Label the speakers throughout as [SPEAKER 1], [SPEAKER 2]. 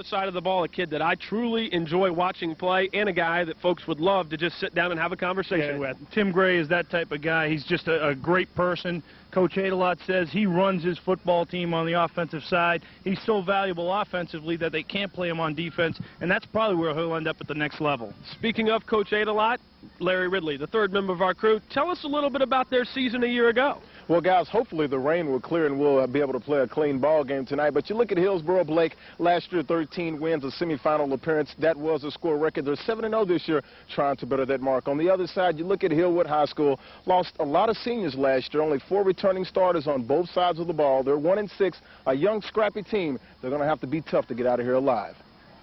[SPEAKER 1] other side of the ball, a kid that I truly enjoy watching play and a guy that folks would love to just sit down and have a conversation with.
[SPEAKER 2] Tim Gray is that type of guy. He's just a great person. Coach Adelot says he runs his football team on the offensive side. He's so valuable offensively that they can't play him on defense, and that's probably where he'll end up at the next level.
[SPEAKER 1] Speaking of Coach Adelot, Larry Ridley, the third member of our crew, tell us a little bit about their season a year ago.
[SPEAKER 3] Well, guys, hopefully the rain will clear and we'll be able to play a clean ball game tonight. But you look at Hillsboro, Blake, last year 13 wins, a semifinal appearance. That was a score record. They're 7-0 this year, trying to better that mark. On the other side, you look at Hillwood High School, lost a lot of seniors last year, only 4 returning starters on both sides of the ball. They're 1-6, a young, scrappy team. They're going to have to be tough to get out of here alive.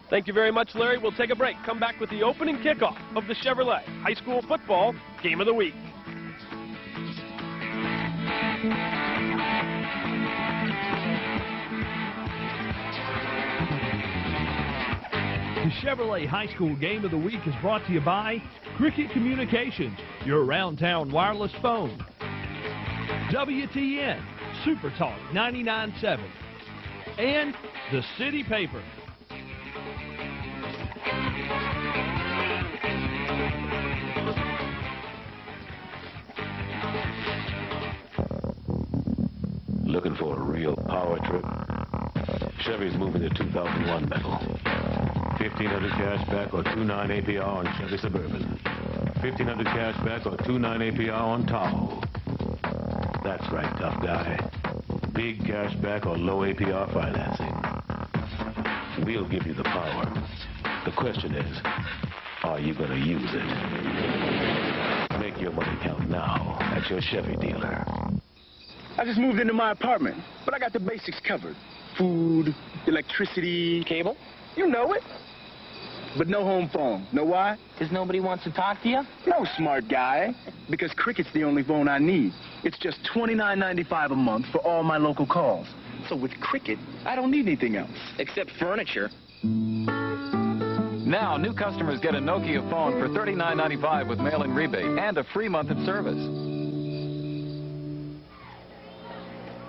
[SPEAKER 1] Thank you very much, Larry. We'll take a break. Come back with the opening kickoff of the Chevrolet High School Football Game of the Week.
[SPEAKER 4] The Chevrolet High School Game of the Week is brought to you by Cricket Communications, your around-town wireless phone. WTN, Super Talk 99.7, and the City Paper.
[SPEAKER 5] Looking for a real power trip? Chevy's moving to 2001 metal. 1,500 cash back or 2.9 APR on Chevy Suburban. 1,500 cash back or 2.9 APR on Tahoe. That's right, tough guy. Big cash back or low APR financing. We'll give you the power. The question is, are you going to use it? Make your money count now at your Chevy dealer.
[SPEAKER 6] I just moved into my apartment, but I got the basics covered. Food, electricity, cable. You know it. But no home phone. Know why?
[SPEAKER 7] Because nobody wants to talk to you?
[SPEAKER 6] No, smart guy. Because Cricket's the only phone I need. It's just $29.95 a month for all my local calls. So with Cricket, I don't need anything else.
[SPEAKER 7] Except furniture.
[SPEAKER 8] Now, new customers get a Nokia phone for $39.95 with mail-in rebate and a free month of service.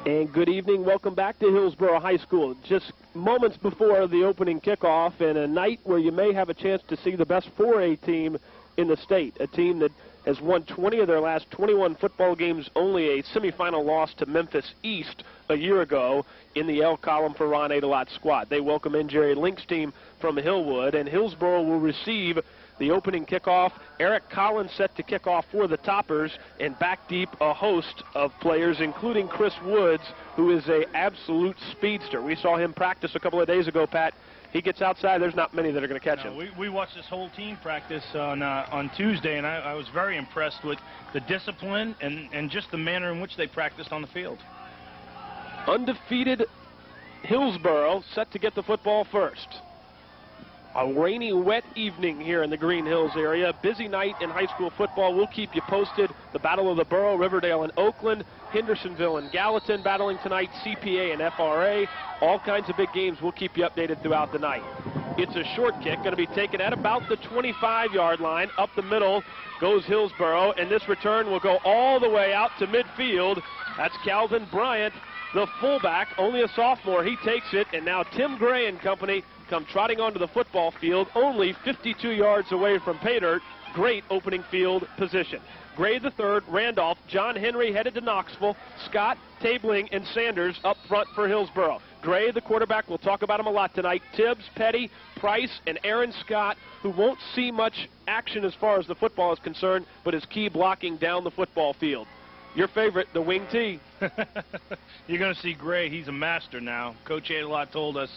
[SPEAKER 1] And good evening. Welcome back to Hillsboro High School. Just moments before the opening kickoff and a night where you may have a chance to see the best 4A team in the state, a team that has won 20 of their last 21 football games, only a semifinal loss to Memphis East a year ago in the L column for Ron Adelot's squad. They welcome in Jerry Link's team from Hillwood, and Hillsboro will receive the opening kickoff. Eric Collins set to kick off for the Toppers, and back deep a host of players, including Chris Woods, who is an absolute speedster. We saw him practice a couple of days ago, Pat. He gets outside, there's not many that are going to catch him.
[SPEAKER 2] We watched this whole team practice on Tuesday, and I was very impressed with the discipline and just the manner in which they practiced on the field.
[SPEAKER 1] Undefeated Hillsboro set to get the football first. A rainy, wet evening here in the Green Hills area. Busy night in high school football. We'll keep you posted. The Battle of the Borough, Riverdale and Oakland, Hendersonville and Gallatin battling tonight, CPA and FRA. All kinds of big games. We'll keep you updated throughout the night. It's a short kick, going to be taken at about the 25-yard line. Up the middle goes Hillsboro, and this return will go all the way out to midfield. That's Calvin Bryant, the fullback, only a sophomore. He takes it, and now Tim Gray and company come trotting onto the football field, only 52 yards away from pay dirt. Great opening field position. Gray the third, Randolph, John Henry headed to Knoxville, Scott, Tabling, and Sanders up front for Hillsboro. Gray, the quarterback, we'll talk about him a lot tonight. Tibbs, Petty, Price, and Aaron Scott, who won't see much action as far as the football is concerned, but is key blocking down the football field. Your favorite, the wing T.
[SPEAKER 2] You're going to see Gray. He's a master now. Coach Adelot told us,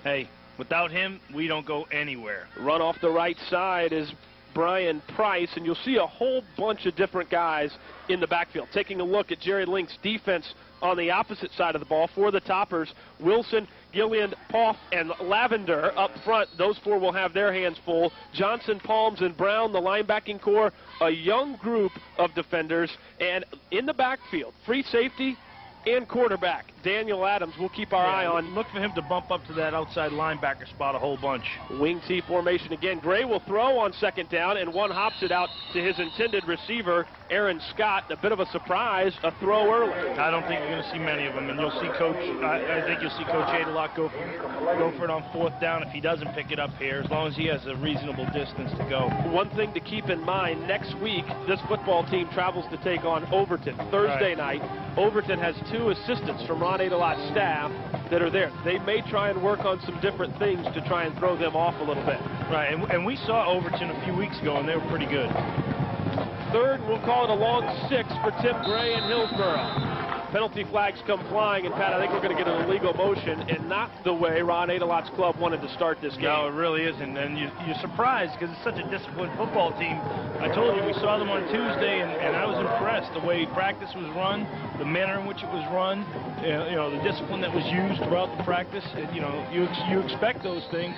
[SPEAKER 2] hey, without him, we don't go anywhere.
[SPEAKER 1] Run off the right side is Brian Price, and you'll see a whole bunch of different guys in the backfield. Taking a look at Jerry Link's defense on the opposite side of the ball for the Toppers, Wilson, Gillian, Poff, and Lavender up front. Those four will have their hands full. Johnson, Palms, and Brown, the linebacking core, a young group of defenders. And in the backfield, free safety and quarterback, Daniel Adams, we'll keep our eye on.
[SPEAKER 2] Look for him to bump up to that outside linebacker spot a whole bunch.
[SPEAKER 1] Wing T formation again. Gray will throw on second down, and one hops it out to his intended receiver, Aaron Scott. A bit of a surprise, a throw early.
[SPEAKER 2] I don't think you're going to see many of them, and you'll see I think you'll see Coach Adelot go for it on fourth down if he doesn't pick it up here, as long as he has a reasonable distance to go.
[SPEAKER 1] One thing to keep in mind, next week, this football team travels to take on Overton Thursday night. Overton has 2 assistants from Ron Adelot's staff that are there. They may try and work on some different things to try and throw them off a little bit.
[SPEAKER 2] Right, and we saw Overton a few weeks ago, and they were pretty good.
[SPEAKER 1] Third, we'll call it a long 6 for Tim Gray in Hillsboro. Penalty flags come flying, and Pat, I think we're going to get an illegal motion, and not the way Ron Adelot's club wanted to start this game.
[SPEAKER 2] No, it really isn't, and you're surprised because it's such a disciplined football team. I told you we saw them on Tuesday, and I was impressed. The way practice was run, the manner in which it was run, you know, the discipline that was used throughout the practice. You know, you expect those things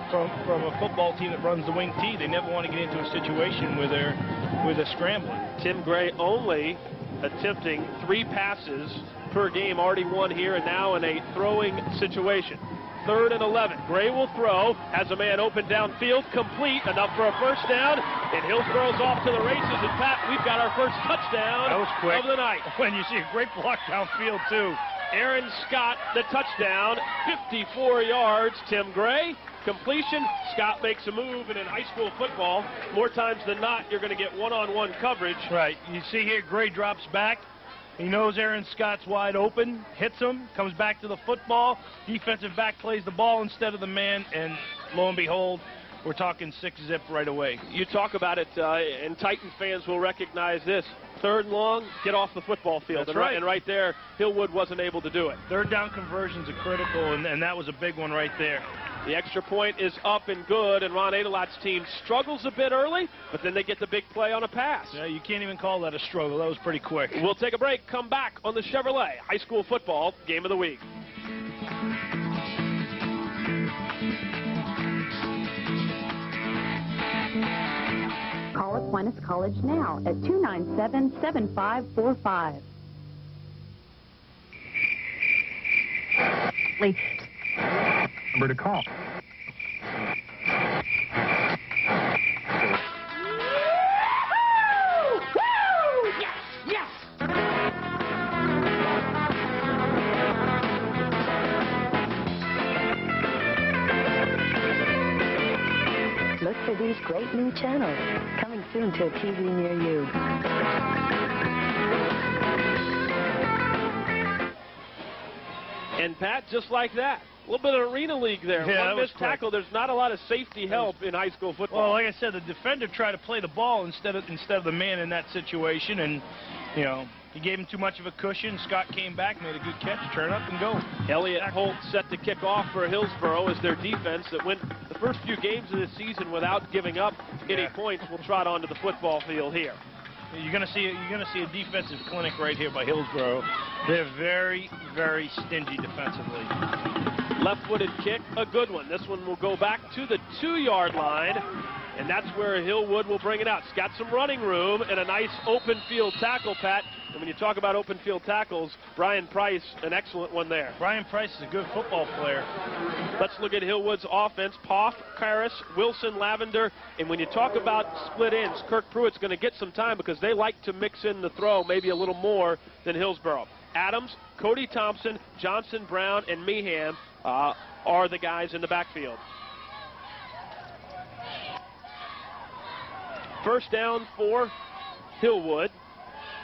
[SPEAKER 2] from a football team that runs the wing T. They never want to get into a situation where they're scrambling.
[SPEAKER 1] Tim Gray only attempting 3 passes per game, already 1 here, and now in a throwing situation. 3rd and 11. Gray will throw, has a man open downfield, complete, enough for a first down, and Hillsboro's off to the races. And Pat, we've got our first touchdown
[SPEAKER 2] of the night.
[SPEAKER 1] When you see a great block downfield too. Aaron Scott, the touchdown, 54 yards. Tim Gray, completion. Scott makes a move, and in high school football, more times than not, you're going to get one-on-one coverage.
[SPEAKER 2] Right. You see here, Gray drops back. He knows Aaron Scott's wide open, hits him, comes back to the football. Defensive back plays the ball instead of the man, and lo and behold, we're talking 6-zip right away.
[SPEAKER 1] You talk about it, and Titan fans will recognize this. 3rd and long, get off the football field.
[SPEAKER 2] That's right.
[SPEAKER 1] And right there, Hillwood wasn't able to do it.
[SPEAKER 2] 3rd down conversions are critical, and that was a big one right there.
[SPEAKER 1] The extra point is up and good, and Ron Adelot's team struggles a bit early, but then they get the big play on a pass.
[SPEAKER 2] Yeah, you can't even call that a struggle. That was pretty quick.
[SPEAKER 1] We'll take a break, come back on the Chevrolet High School Football Game of the Week.
[SPEAKER 9] Call Aquinas College now at 297-7545.
[SPEAKER 10] Number to call.
[SPEAKER 9] Look for these great new channels coming soon to a TV near you.
[SPEAKER 1] And Pat, just like that, a little bit of arena league there.
[SPEAKER 2] Yeah,
[SPEAKER 1] one missed tackle. There's not a lot of safety help in high school football.
[SPEAKER 2] Well, like I said, the defender tried to play the ball instead of the man in that situation, and you know, he gave him too much of a cushion. Scott came back, made a good catch, turn up and go.
[SPEAKER 1] Elliott Holt set to kick off for Hillsboro as their defense that went the first few games of the season without giving up any points will trot onto the football field here.
[SPEAKER 2] You're gonna see a defensive clinic right here by Hillsboro. They're very, very stingy defensively.
[SPEAKER 1] Left-footed kick, a good one. This one will go back to the 2-yard line, and that's where Hillwood will bring it out. It's got some running room and a nice open field tackle, Pat. And when you talk about open field tackles, Brian Price, an excellent one there.
[SPEAKER 2] Brian Price is a good football player.
[SPEAKER 1] Let's look at Hillwood's offense. Poff, Karras, Wilson, Lavender. And when you talk about split ends, Kirk Pruitt's going to get some time because they like to mix in the throw maybe a little more than Hillsboro. Adams, Cody Thompson, Johnson, Brown, and Meehan are the guys in the backfield. First down for Hillwood.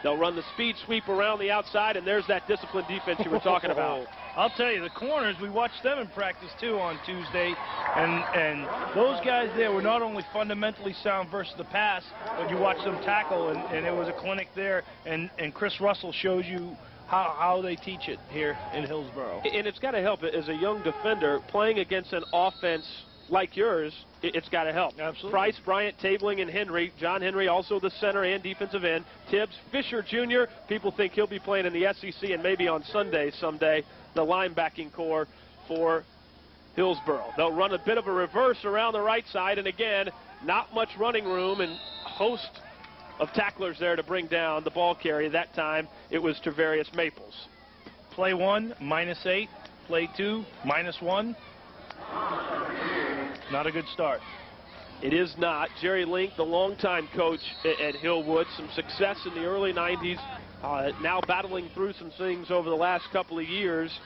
[SPEAKER 1] They'll run the speed sweep around the outside, and there's that disciplined defense you were talking about.
[SPEAKER 2] I'll tell you, the corners, we watched them in practice too on Tuesday, and those guys there were not only fundamentally sound versus the pass, but you watch them tackle, and it was a clinic there, and Chris Russell shows you how they teach it here in Hillsboro.
[SPEAKER 1] And it's got to help as a young defender playing against an offense like yours. It's got to help.
[SPEAKER 2] Absolutely.
[SPEAKER 1] Price, Bryant, Tabling, and Henry. John Henry also the center and defensive end. Tibbs, Fisher Jr. People think he'll be playing in the SEC and maybe on Sunday someday. The linebacking core for Hillsboro. They'll run a bit of a reverse around the right side, and again, not much running room and a host of tacklers there to bring down the ball carrier. That time it was Travarius Maples.
[SPEAKER 2] Play 1, -8. Play 2, -1. Not a good start.
[SPEAKER 1] It is not. Jerry Link, the longtime coach at Hillwood, some success in the early 90s, now battling through some things over the last couple of years.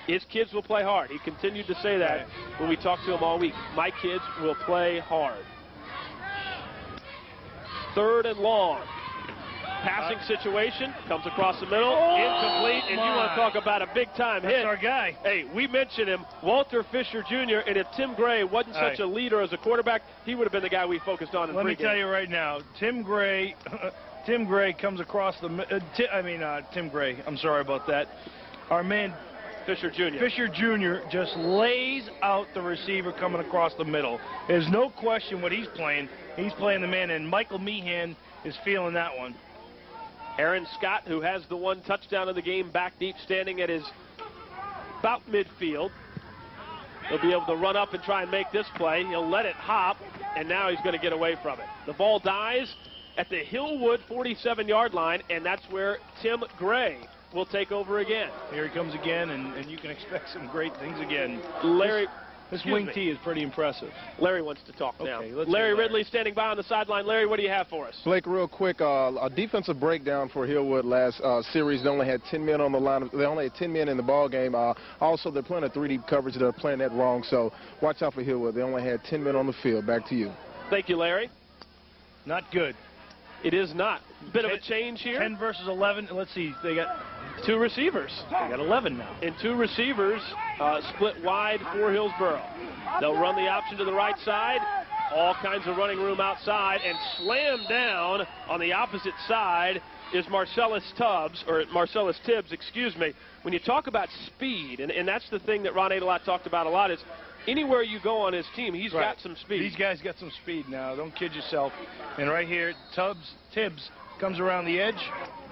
[SPEAKER 1] His kids will play hard. He continued to say that when we talked to him all week. My kids will play hard. 3rd and long. Passing situation, comes across the middle, incomplete, and you want to talk about a big-time hit.
[SPEAKER 2] That's our guy.
[SPEAKER 1] Hey, we mentioned him, Walter Fisher Jr., and if Tim Gray wasn't such a leader as a quarterback, he would have been the guy we focused on in
[SPEAKER 2] Let me
[SPEAKER 1] pregame.
[SPEAKER 2] tell you right now, Tim Gray comes across the Tim Gray, I'm sorry about that. Our man
[SPEAKER 1] Fisher Jr.
[SPEAKER 2] Fisher Jr. just lays out the receiver coming across the middle. There's no question what he's playing. He's playing the man, and Michael Meehan is feeling that one.
[SPEAKER 1] Aaron Scott, who has the 1 touchdown of the game, back deep, standing at his about midfield. He'll be able to run up and try and make this play. He'll let it hop, and now he's going to get away from it. The ball dies at the Hillwood 47-yard line, and that's where Tim Gray will take over again.
[SPEAKER 2] Here he comes again, and you can expect some great things again.
[SPEAKER 1] Larry...
[SPEAKER 2] This wing tee is pretty impressive.
[SPEAKER 1] Larry wants to talk now.
[SPEAKER 2] Let's
[SPEAKER 1] Larry Ridley standing by on the sideline. Larry, what do you have for us?
[SPEAKER 3] Blake, real quick, a defensive breakdown for Hillwood last series. They only had 10 men on the line. They only had 10 men in the ball game. Also, they're playing a 3-deep coverage. They're playing that wrong, so watch out for Hillwood. They only had 10 men on the field. Back to you.
[SPEAKER 1] Thank you, Larry.
[SPEAKER 2] Not good.
[SPEAKER 1] It is not. Bit of a change here.
[SPEAKER 2] 10 versus 11. Let's see. They got
[SPEAKER 1] 2 receivers.
[SPEAKER 2] They got 11 now.
[SPEAKER 1] And 2 receivers split wide for Hillsboro. They'll run the option to the right side. All kinds of running room outside. And slammed down on the opposite side is Marcellus Tibbs, excuse me. When you talk about speed, and that's the thing that Ron Adelot talked about a lot, is anywhere you go on his team, he's got some speed.
[SPEAKER 2] These guys got some speed now. Don't kid yourself. And right here, Tibbs comes around the edge.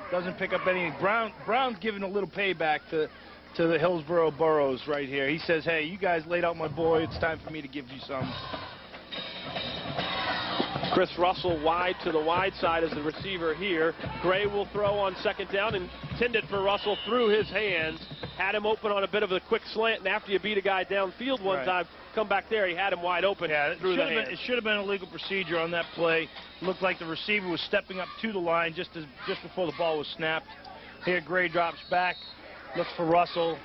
[SPEAKER 2] Doesn't pick up anything. Brown's giving a little payback to the Hillsboro Burrows right here. He says, hey, you guys laid out my boy. It's time for me to give you some.
[SPEAKER 1] Chris Russell wide to the wide side as the receiver here. Gray will throw on 2nd down, intended for Russell through his hands. Had him open on a bit of a quick slant, and after you beat a guy downfield one time, come back there, he had him wide open through the hands.
[SPEAKER 2] It should have been a legal procedure on that play. Looked like the receiver was stepping up to the line just before the ball was snapped. Here, Gray drops back, looks for Russell,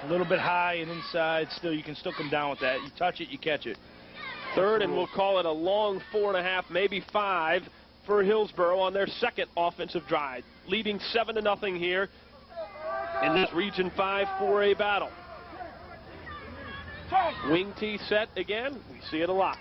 [SPEAKER 2] a little bit high and inside. Still, you can still come down with that. You touch it, you catch it.
[SPEAKER 1] 3rd, and we'll call it a long 4.5, maybe 5 for Hillsboro on their 2nd offensive drive, leading 7-0 here in this Region 5 4A battle. Wing tee set again. We see it a lot.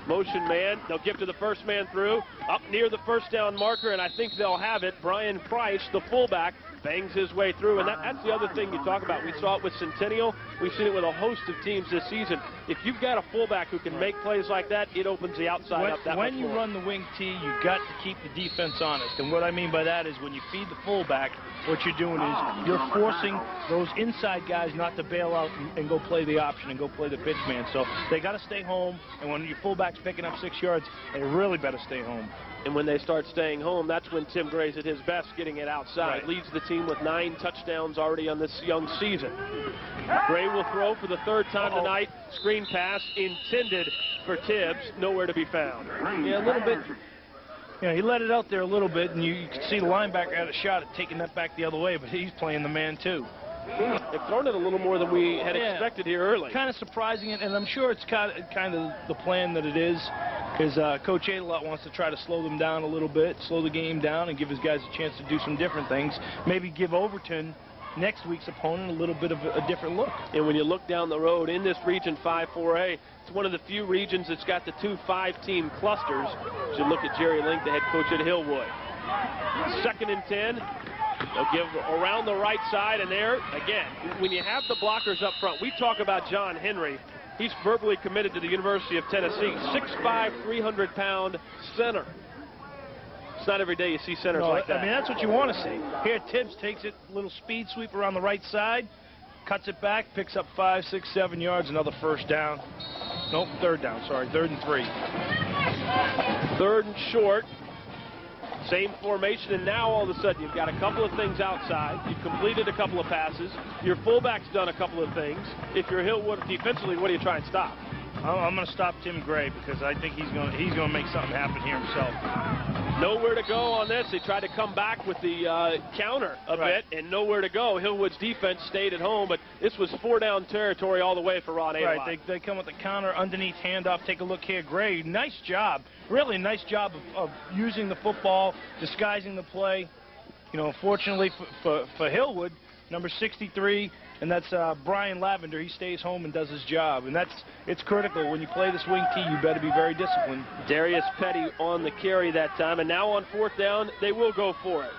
[SPEAKER 1] Motion man. They'll give to the first man through. Up near the 1st down marker, and I think they'll have it. Brian Price, the fullback, bangs his way through, and that's the other thing you talk about. We saw it with Centennial. We've seen it with a host of teams this season. If you've got a fullback who can make plays like that, it opens the outside up that much
[SPEAKER 2] When you
[SPEAKER 1] more.
[SPEAKER 2] run the wing tee, you've got to keep the defense honest. And what I mean by that is when you feed the fullback, what you're doing is you're forcing those inside guys not to bail out and go play the option and go play the pitch man. So they got to stay home, and when your fullback's picking up 6 yards, they really better stay home.
[SPEAKER 1] And when they start staying home, that's when Tim Gray's at his best, getting it outside. Leads the team with 9 touchdowns already on this young season. Gray will throw for the 3rd time tonight. Screen pass intended for Tibbs, nowhere to be found.
[SPEAKER 2] Yeah, a little bit. Yeah, he let it out there a little bit, and you could see the linebacker had a shot at taking that back the other way, but he's playing the man too.
[SPEAKER 1] They've thrown it a little more than we had expected here early.
[SPEAKER 2] Kind of surprising, and I'm sure it's kind of the plan that it is Coach Adelot wants to try to slow them down a little bit, slow the game down, and give his guys a chance to do some different things. Maybe give Overton, next week's opponent, a little bit of a different look.
[SPEAKER 1] And when you look down the road in this Region 5 4A, it's one of the few regions that's got the 2 5-team clusters. As you look at Jerry Link, the head coach at Hillwood. 2nd and 10. They'll give around the right side, and there, again, when you have the blockers up front, we talk about John Henry. He's verbally committed to the University of Tennessee. 6'5", 300-pound center. It's not every day you see centers like that.
[SPEAKER 2] I mean, that's what you want to see. Here, Tibbs takes it, little speed sweep around the right side, cuts it back, picks up 5, 6, 7 yards, another 1st down. Nope, 3rd down, sorry, 3rd and 3.
[SPEAKER 1] 3rd and short. Same formation, and now all of a sudden you've got a couple of things outside. You've completed a couple of passes. Your fullback's done a couple of things. If you're Hillwood defensively, what do you try and stop?
[SPEAKER 2] I'm going to stop Tim Gray because I think he's going to make something happen here himself.
[SPEAKER 1] Nowhere to go on this. They tried to come back with the counter a bit, and nowhere to go. Hillwood's defense stayed at home, but this was 4-down territory all the way for Ron Adelot.
[SPEAKER 2] Right, they come with the counter, underneath handoff. Take a look here. Gray, nice job. Really nice job of using the football, disguising the play. You know, unfortunately for Hillwood, number 63, and that's Brian Lavender. He stays home and does his job, and it's critical. When you play this wing T, you better be very disciplined.
[SPEAKER 1] Darius Petty on the carry that time, and now on 4th down, they will go for it.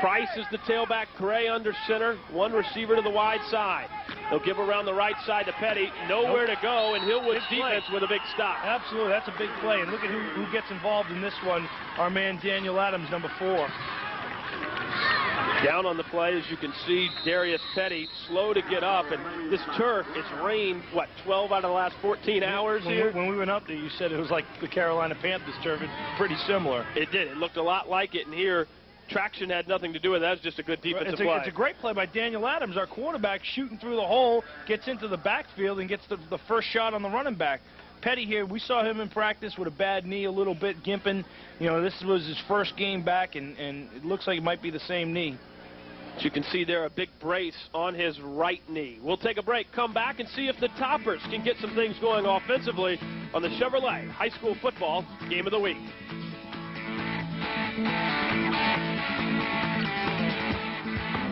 [SPEAKER 1] Price is the tailback, Gray under center, one receiver to the wide side. They'll give around the right side to Petty, nowhere to go, and Hillwood's defense with a big stop.
[SPEAKER 2] Absolutely, that's a big play, and look at who gets involved in this one, our man Daniel Adams, number 4.
[SPEAKER 1] Down on the play, as you can see, Darius Petty slow to get up, and this turf, it's rained, what, 12 out of the last 14 hours here?
[SPEAKER 2] When we went up there, you said it was like the Carolina Panthers turf. It's pretty similar.
[SPEAKER 1] It did. It looked a lot like it, and here, traction had nothing to do with it. That was just a good defensive play.
[SPEAKER 2] It's a great play by Daniel Adams, our quarterback, shooting through the hole, gets into the backfield, and gets the first shot on the running back. Petty here, we saw him in practice with a bad knee, a little bit gimping. You know, this was his first game back, and it looks like it might be the same knee.
[SPEAKER 1] As you can see there, a big brace on his right knee. We'll take a break, come back, and see if the Toppers can get some things going offensively on the Chevrolet High School Football Game of the Week.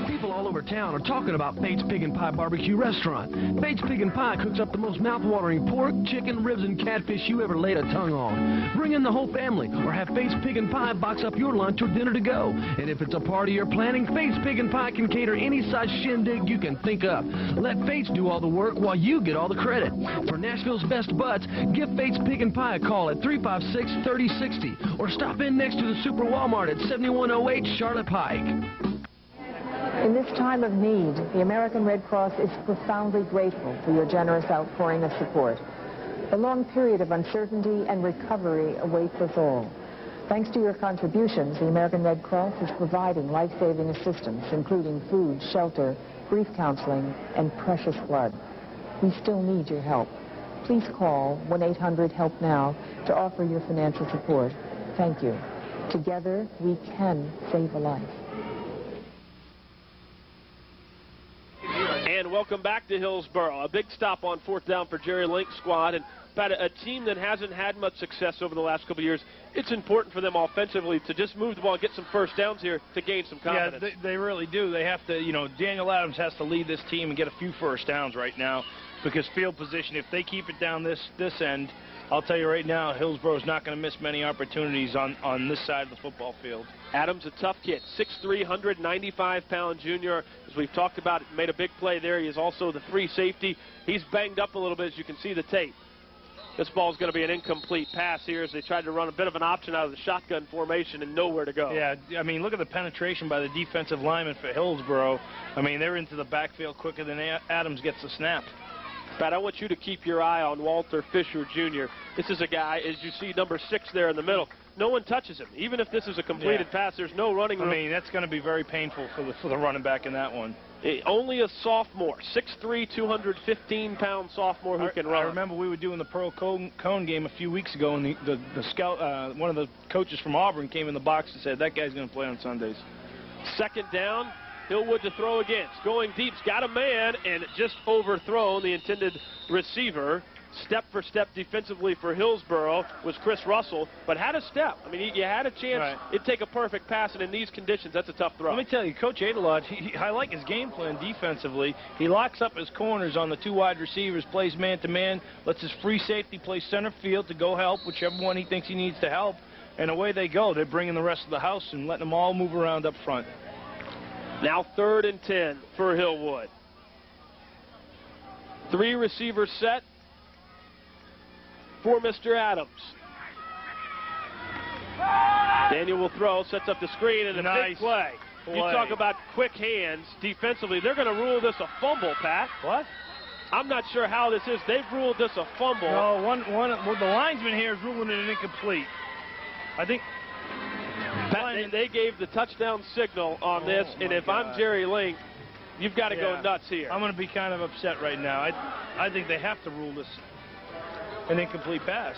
[SPEAKER 11] People all over town are talking about Bates Pig and Pie Barbecue Restaurant. Bates Pig and Pie cooks up the most mouth-watering pork, chicken, ribs, and catfish you ever laid a tongue on. Bring in the whole family or have Bates Pig and Pie box up your lunch or dinner to go. And if it's a party you're planning, Bates Pig and Pie can cater any size shindig you can think of. Let Bates do all the work while you get all the credit. For Nashville's best butts, give Bates Pig and Pie a call at 356-3060 or stop in next to the Super Walmart at 7108 Charlotte Pike.
[SPEAKER 12] In this time of need, the American Red Cross is profoundly grateful for your generous outpouring of support. A long period of uncertainty and recovery awaits us all. Thanks to your contributions, the American Red Cross is providing life-saving assistance, including food, shelter, grief counseling, and precious blood. We still need your help. Please call 1-800-HELP-NOW to offer your financial support. Thank you. Together, we can save a life.
[SPEAKER 1] And welcome back to Hillsboro. A big stop on 4th down for Jerry Link's squad. And about a team that hasn't had much success over the last couple of years, it's important for them offensively to just move the ball and get some first downs here to gain some confidence.
[SPEAKER 2] Yeah, they really do. They have to, you know, Daniel Adams has to lead this team and get a few first downs right now because field position, if they keep it down this end, I'll tell you right now, Hillsboro's not going to miss many opportunities on this side of the football field.
[SPEAKER 1] Adams, a tough kid, 6'3", 195-pound junior. As we've talked about, made a big play there. He is also the free safety. He's banged up a little bit, as you can see the tape. This ball's going to be an incomplete pass here as they tried to run a bit of an option out of the shotgun formation and nowhere to go.
[SPEAKER 2] Yeah, I mean, look at the penetration by the defensive lineman for Hillsboro. I mean, they're into the backfield quicker than Adams gets the snap.
[SPEAKER 1] Pat, I want you to keep your eye on Walter Fisher, Jr. This is a guy, as you see, number 6 there in the middle. No one touches him. Even if this is a completed pass, there's no running room.
[SPEAKER 2] I mean, that's going to be very painful for the running back in that one.
[SPEAKER 1] Only a sophomore, 6'3", 215-pound sophomore who can run.
[SPEAKER 2] I remember we were doing the Pro Cone game a few weeks ago, and the scout, one of the coaches from Auburn came in the box and said, that guy's going to play on Sundays. 2nd down. Hillwood to throw against. Going deep's got a man and just overthrown the intended receiver. Step for step defensively for Hillsboro was Chris Russell, but had a step. I mean, you had a chance. Right.
[SPEAKER 1] It'd take a perfect pass, and in these conditions, that's a tough throw.
[SPEAKER 2] Let me tell you, Coach Adelot, I like his game plan defensively. He locks up his corners on the 2 wide receivers, plays man-to-man, lets his free safety play center field to go help whichever one he thinks he needs to help, and away they go. They're bringing the rest of the house and letting them all move around up front.
[SPEAKER 1] Now 3rd and 10 for Hillwood. 3 receivers set for Mr. Adams. Daniel will throw, sets up the screen, and a big play. You talk about quick hands defensively. They're going to rule this a fumble, Pat.
[SPEAKER 2] What?
[SPEAKER 1] I'm not sure how this is. They've ruled this a fumble.
[SPEAKER 2] No, the linesman here is ruling it an incomplete. I think
[SPEAKER 1] They gave the touchdown signal on this, and if I'm Jerry Link, you've got to go nuts here.
[SPEAKER 2] I'm going to be kind of upset right now. I think they have to rule this an incomplete pass.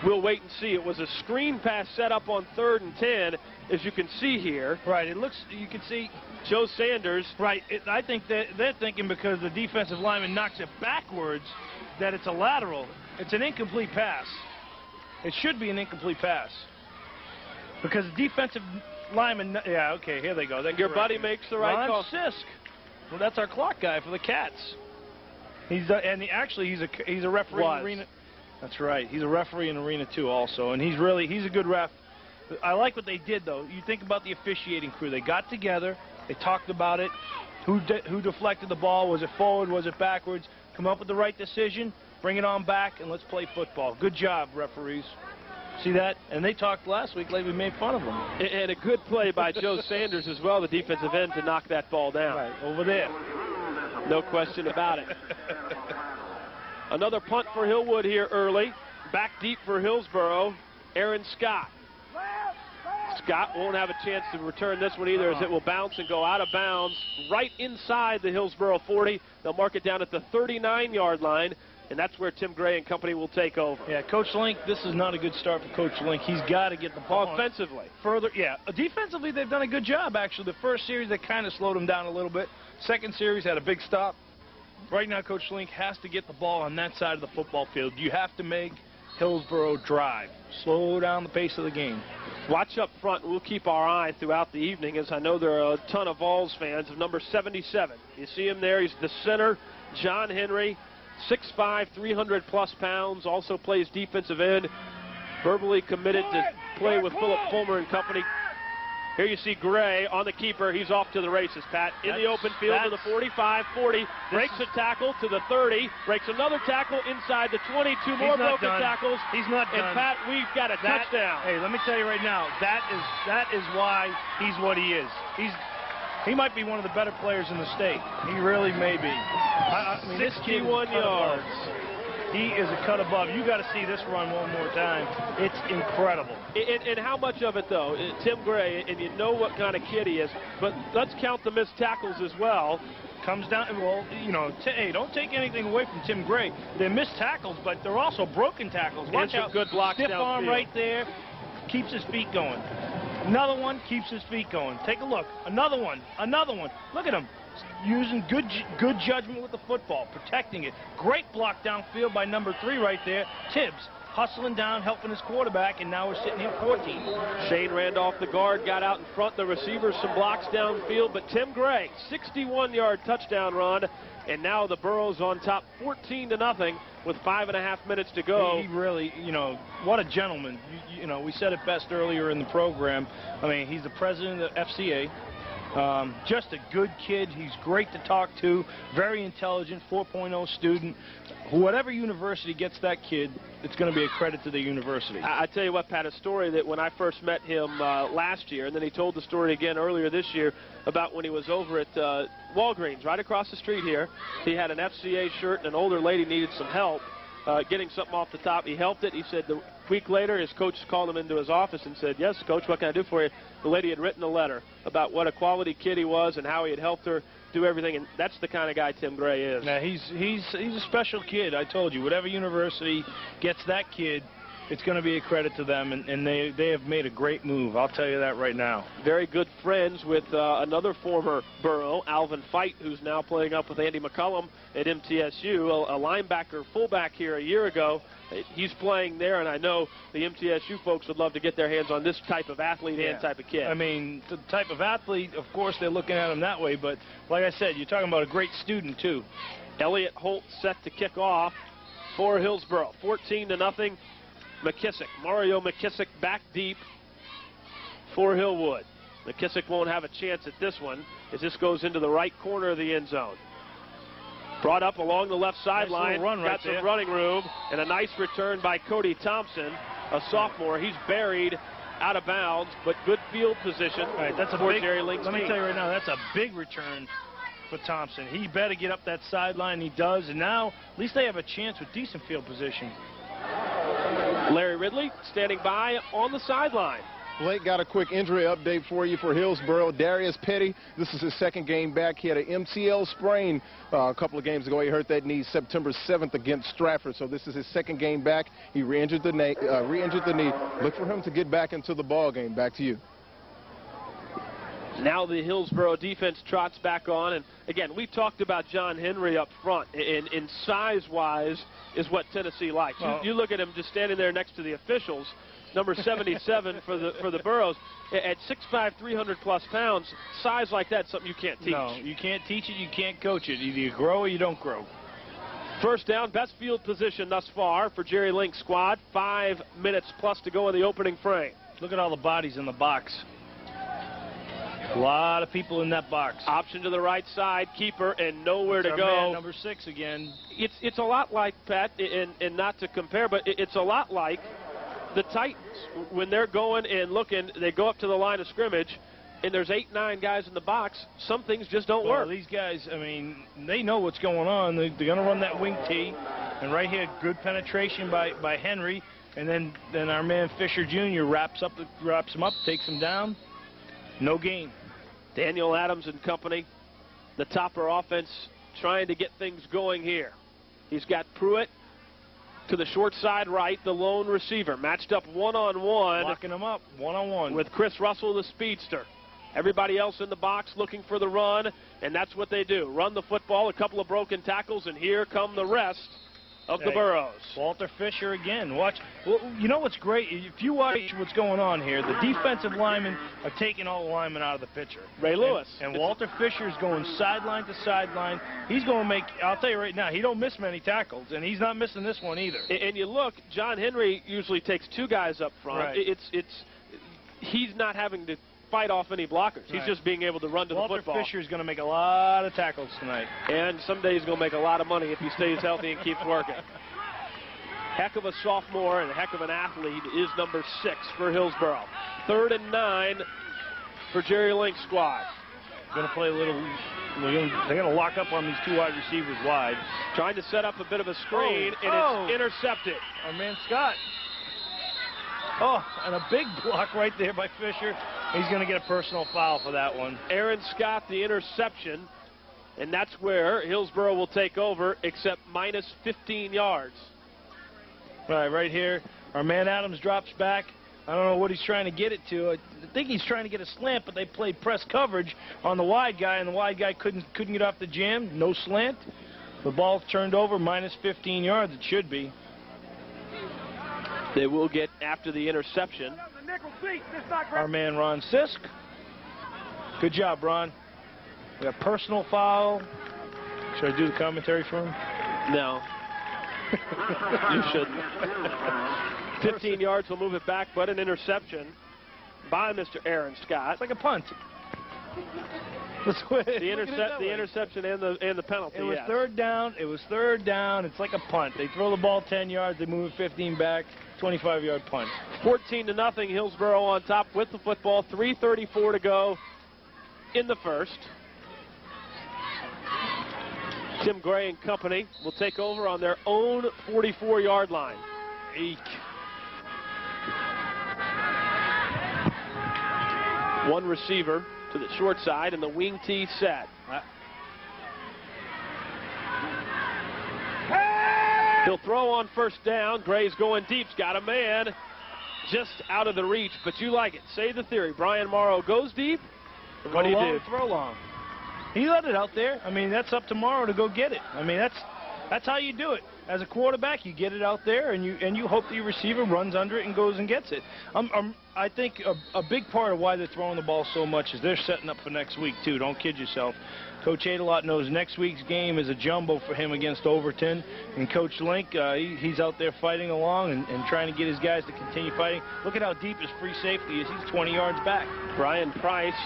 [SPEAKER 1] We'll wait and see. It was a screen pass set up on 3rd and 10, as you can see here.
[SPEAKER 2] Right. It looks, you can see
[SPEAKER 1] Joe Sanders.
[SPEAKER 2] Right. I think that they're thinking because the defensive lineman knocks it backwards that it's a lateral. It's an incomplete pass. It should be an incomplete pass. Because the defensive lineman, yeah, okay, here they go.
[SPEAKER 1] Your buddy makes the right call.
[SPEAKER 2] Sisk. Well, that's our clock guy for the Cats. He's a referee in Arena. That's right. He's a referee in Arena 2 also, and he's a good ref. I like what they did, though. You think about the officiating crew. They got together. They talked about it. Who deflected the ball? Was it forward? Was it backwards? Come up with the right decision. Bring it on back, and let's play football. Good job, referees. See that? And they talked last week like we made fun of them.
[SPEAKER 1] And a good play by Joe Sanders as well, the defensive end, to knock that ball down.
[SPEAKER 2] Right, over there.
[SPEAKER 1] No question about it. Another punt for Hillwood here early. Back deep for Hillsboro, Aaron Scott. Scott won't have a chance to return this one either, as it will bounce and go out of bounds right inside the Hillsboro 40. They'll mark it down at the 39-yard line, and that's where Tim Gray and company will take over.
[SPEAKER 2] Yeah, Coach Link, this is not a good start for Coach Link. He's got to get the ball
[SPEAKER 1] offensively.
[SPEAKER 2] Further, yeah. Defensively, they've done a good job, actually. The first series, they kind of slowed him down a little bit. Second series had a big stop. Right now, Coach Link has to get the ball on that side of the football field. You have to make Hillsboro drive. Slow down the pace of the game.
[SPEAKER 1] Watch up front. We'll keep our eye throughout the evening, as I know there are a ton of Vols fans of number 77. You see him there. He's the center, John Henry, 6'5", 300-plus pounds, also plays defensive end, verbally committed to play with Philip Fulmer and company. Here you see Gray on the keeper. He's off to the races, Pat. In the open field to the 45, 40. Breaks a tackle to the 30. Breaks another tackle inside the 20. Two more broken tackles.
[SPEAKER 2] He's not done.
[SPEAKER 1] And, Pat, we've got a touchdown.
[SPEAKER 2] Hey, let me tell you right now, that is why he's what he is. He might be one of the better players in the state. He really may be. I mean,
[SPEAKER 1] 61 yards.
[SPEAKER 2] He is a cut above. You got to see this run one more time. It's incredible.
[SPEAKER 1] And how much of it, though? Tim Gray, and you know what kind of kid he is, but let's count the missed tackles as well.
[SPEAKER 2] Comes down, well, you know, hey, don't take anything away from Tim Gray. They're missed tackles, but they're also broken tackles. Watch out.
[SPEAKER 1] Good blocks
[SPEAKER 2] Stiff
[SPEAKER 1] downfield.
[SPEAKER 2] arm right there. Keeps his feet going. Another one keeps his feet going. Take a look. Another one. Another one. Look at him. Using good judgment with the football, protecting it. Great block downfield by number 3 right there. Tibbs hustling down, helping his quarterback, and now we're sitting here 14.
[SPEAKER 1] Shane Randolph, the guard, got out in front. The receivers, some blocks downfield, but Tim Gray, 61-yard touchdown run, and now the Burros on top 14-0 with 5.5 minutes to go.
[SPEAKER 2] He really, you know, what a gentleman. You know, we said it best earlier in the program. I mean, he's the president of the FCA. Just a good kid. He's great to talk to. Very intelligent, 4.0 student. Whatever university gets that kid, it's going to be a credit to the university.
[SPEAKER 1] I tell you what, Pat, a story that when I first met him last year, and then he told the story again earlier this year about when he was over at Walgreens, right across the street here. He had an FCA shirt, and an older lady needed some help getting something off the top. He helped it. He said the week later, his coach called him into his office and said, "Yes, Coach, what can I do for you?" The lady had written a letter about what a quality kid he was and how he had helped her do everything, and that's the kind of guy Tim Gray is.
[SPEAKER 2] Now, he's a special kid. I told you, whatever university gets that kid, it's going to be a credit to them, and they have made a great move. I'll tell you that right now.
[SPEAKER 1] Very good friends with another former Burro, Alvin Fite, who's now playing up with Andy McCullum at MTSU, a linebacker fullback here a year ago. He's playing there, and I know the MTSU folks would love to get their hands on this type of athlete and type of kid.
[SPEAKER 2] I mean, the type of athlete, of course, they're looking at him that way, but like I said, you're talking about a great student, too.
[SPEAKER 1] Elliott Holt set to kick off for Hillsboro, 14-0. McKissick, Mario McKissick back deep for Hillwood. McKissick won't have a chance at this one as this goes into the right corner of the end zone. Brought up along the left sideline, got some running room, and a nice return by Cody Thompson, a sophomore. He's buried out of bounds, but good field position.
[SPEAKER 2] All right, that's a big, Jerry Link's let me tell you right now, that's a big return for Thompson. He better get up that sideline. He does, and now at least they have a chance with decent field position.
[SPEAKER 1] Larry Ridley standing by on the sideline.
[SPEAKER 3] Blake, got a quick injury update for you for Hillsboro. Darius Petty, this is his second game back. He had an MCL sprain a couple of games ago. He hurt that knee September 7th against Stratford. So this is his second game back. He re-injured the knee. Look for him to get back into the ball game. Back to you.
[SPEAKER 1] Now the Hillsboro defense trots back on, and again, we talked about John Henry up front, and size-wise is what Tennessee likes. You look at him just standing there next to the officials, number 77 for the Burros, at 6'5", 300-plus pounds, size like that's something you can't teach.
[SPEAKER 2] No, you can't teach it, you can't coach it. Either you grow or you don't grow.
[SPEAKER 1] First down, best field position thus far for Jerry Link's squad. 5 minutes plus to go in the opening frame.
[SPEAKER 2] Look at all the bodies in the box. A lot of people in that box.
[SPEAKER 1] Option to the right side, keeper, and nowhere to go.
[SPEAKER 2] Man, number 6 again.
[SPEAKER 1] It's a lot like, Pat, and not to compare, but it's a lot like the Titans. When they're going and looking, they go up to the line of scrimmage, and there's 8, 9 guys in the box. Some things just don't work.
[SPEAKER 2] These guys, I mean, they know what's going on. They're going to run that wing tee, and right here, good penetration by Henry, and then our man Fisher Jr. wraps him up, takes him down. No gain.
[SPEAKER 1] Daniel Adams and company, the Topper offense, trying to get things going here. He's got Pruitt to the short side right, the lone receiver, matched up one-on-one.
[SPEAKER 2] Locking him up, one-on-one.
[SPEAKER 1] With Chris Russell, the speedster. Everybody else in the box looking for the run, and that's what they do. Run the football, a couple of broken tackles, and here come the rest of the Burros.
[SPEAKER 2] Walter Fisher again. Watch. Well, you know what's great? If you watch what's going on here, the defensive linemen are taking all the linemen out of the picture.
[SPEAKER 1] Ray Lewis.
[SPEAKER 2] And Walter Fisher's going sideline to sideline. He's going to make, I'll tell you right now, he don't miss many tackles, and he's not missing this one either.
[SPEAKER 1] And you look, John Henry usually takes 2 guys up front.
[SPEAKER 2] Right.
[SPEAKER 1] He's not having to fight off any blockers. He's just being able to run to the football.
[SPEAKER 2] Walter Fisher's going to make a lot of tackles tonight.
[SPEAKER 1] And someday he's going to make a lot of money if he stays healthy and keeps working. Heck of a sophomore and a heck of an athlete is number 6 for Hillsboro. 3rd and 9 for Jerry Link's squad.
[SPEAKER 2] Going to play a little, they're going to lock up on these 2 wide receivers wide.
[SPEAKER 1] Trying to set up a bit of a screen, and it's intercepted.
[SPEAKER 2] Our man Scott. Oh, and a big block right there by Fisher. He's going to get a personal foul for that one.
[SPEAKER 1] Aaron Scott, the interception, and that's where Hillsboro will take over, except minus 15 yards.
[SPEAKER 2] Right here. Our man Adams drops back. I don't know what he's trying to get it to. I think he's trying to get a slant, but they played press coverage on the wide guy, and the wide guy couldn't get off the jam. No slant. The ball's turned over, minus 15 yards. It should be.
[SPEAKER 1] They will get after the interception.
[SPEAKER 2] Our man Ron Sisk. Good job, Ron. We got personal foul. Should I do the commentary for him?
[SPEAKER 1] No. You shouldn't. 15 yards will move it back, but an interception by Mr. Aaron Scott.
[SPEAKER 2] It's like a punt.
[SPEAKER 1] The interception and the penalty.
[SPEAKER 2] It was third down. It was third down. It's like a punt. They throw the ball 10 yards. They move it 15 back. 25-yard punt.
[SPEAKER 1] 14-0. Hillsboro on top with the football. 3:34 to go in the first. Tim Gray and company will take over on their own 44-yard line.
[SPEAKER 2] Eek.
[SPEAKER 1] One receiver to the short side, and the wing tee set. He'll throw on first down. Gray's going deep. Got a man just out of the reach, but you like it. Say the theory. Brian Morrow goes deep. What do you do?
[SPEAKER 2] Throw long. He let it out there. I mean, that's up to Morrow to go get it. I mean, that's how you do it. As a quarterback, you get it out there, and you hope the receiver runs under it and goes and gets it. I think a big part of why they're throwing the ball so much is they're setting up for next week, too. Don't kid yourself. Coach Adelot knows next week's game is a jumbo for him against Overton. And Coach Link, he's out there fighting along and trying to get his guys to continue fighting. Look at how deep his free safety is. He's 20 yards back.
[SPEAKER 1] Brian Price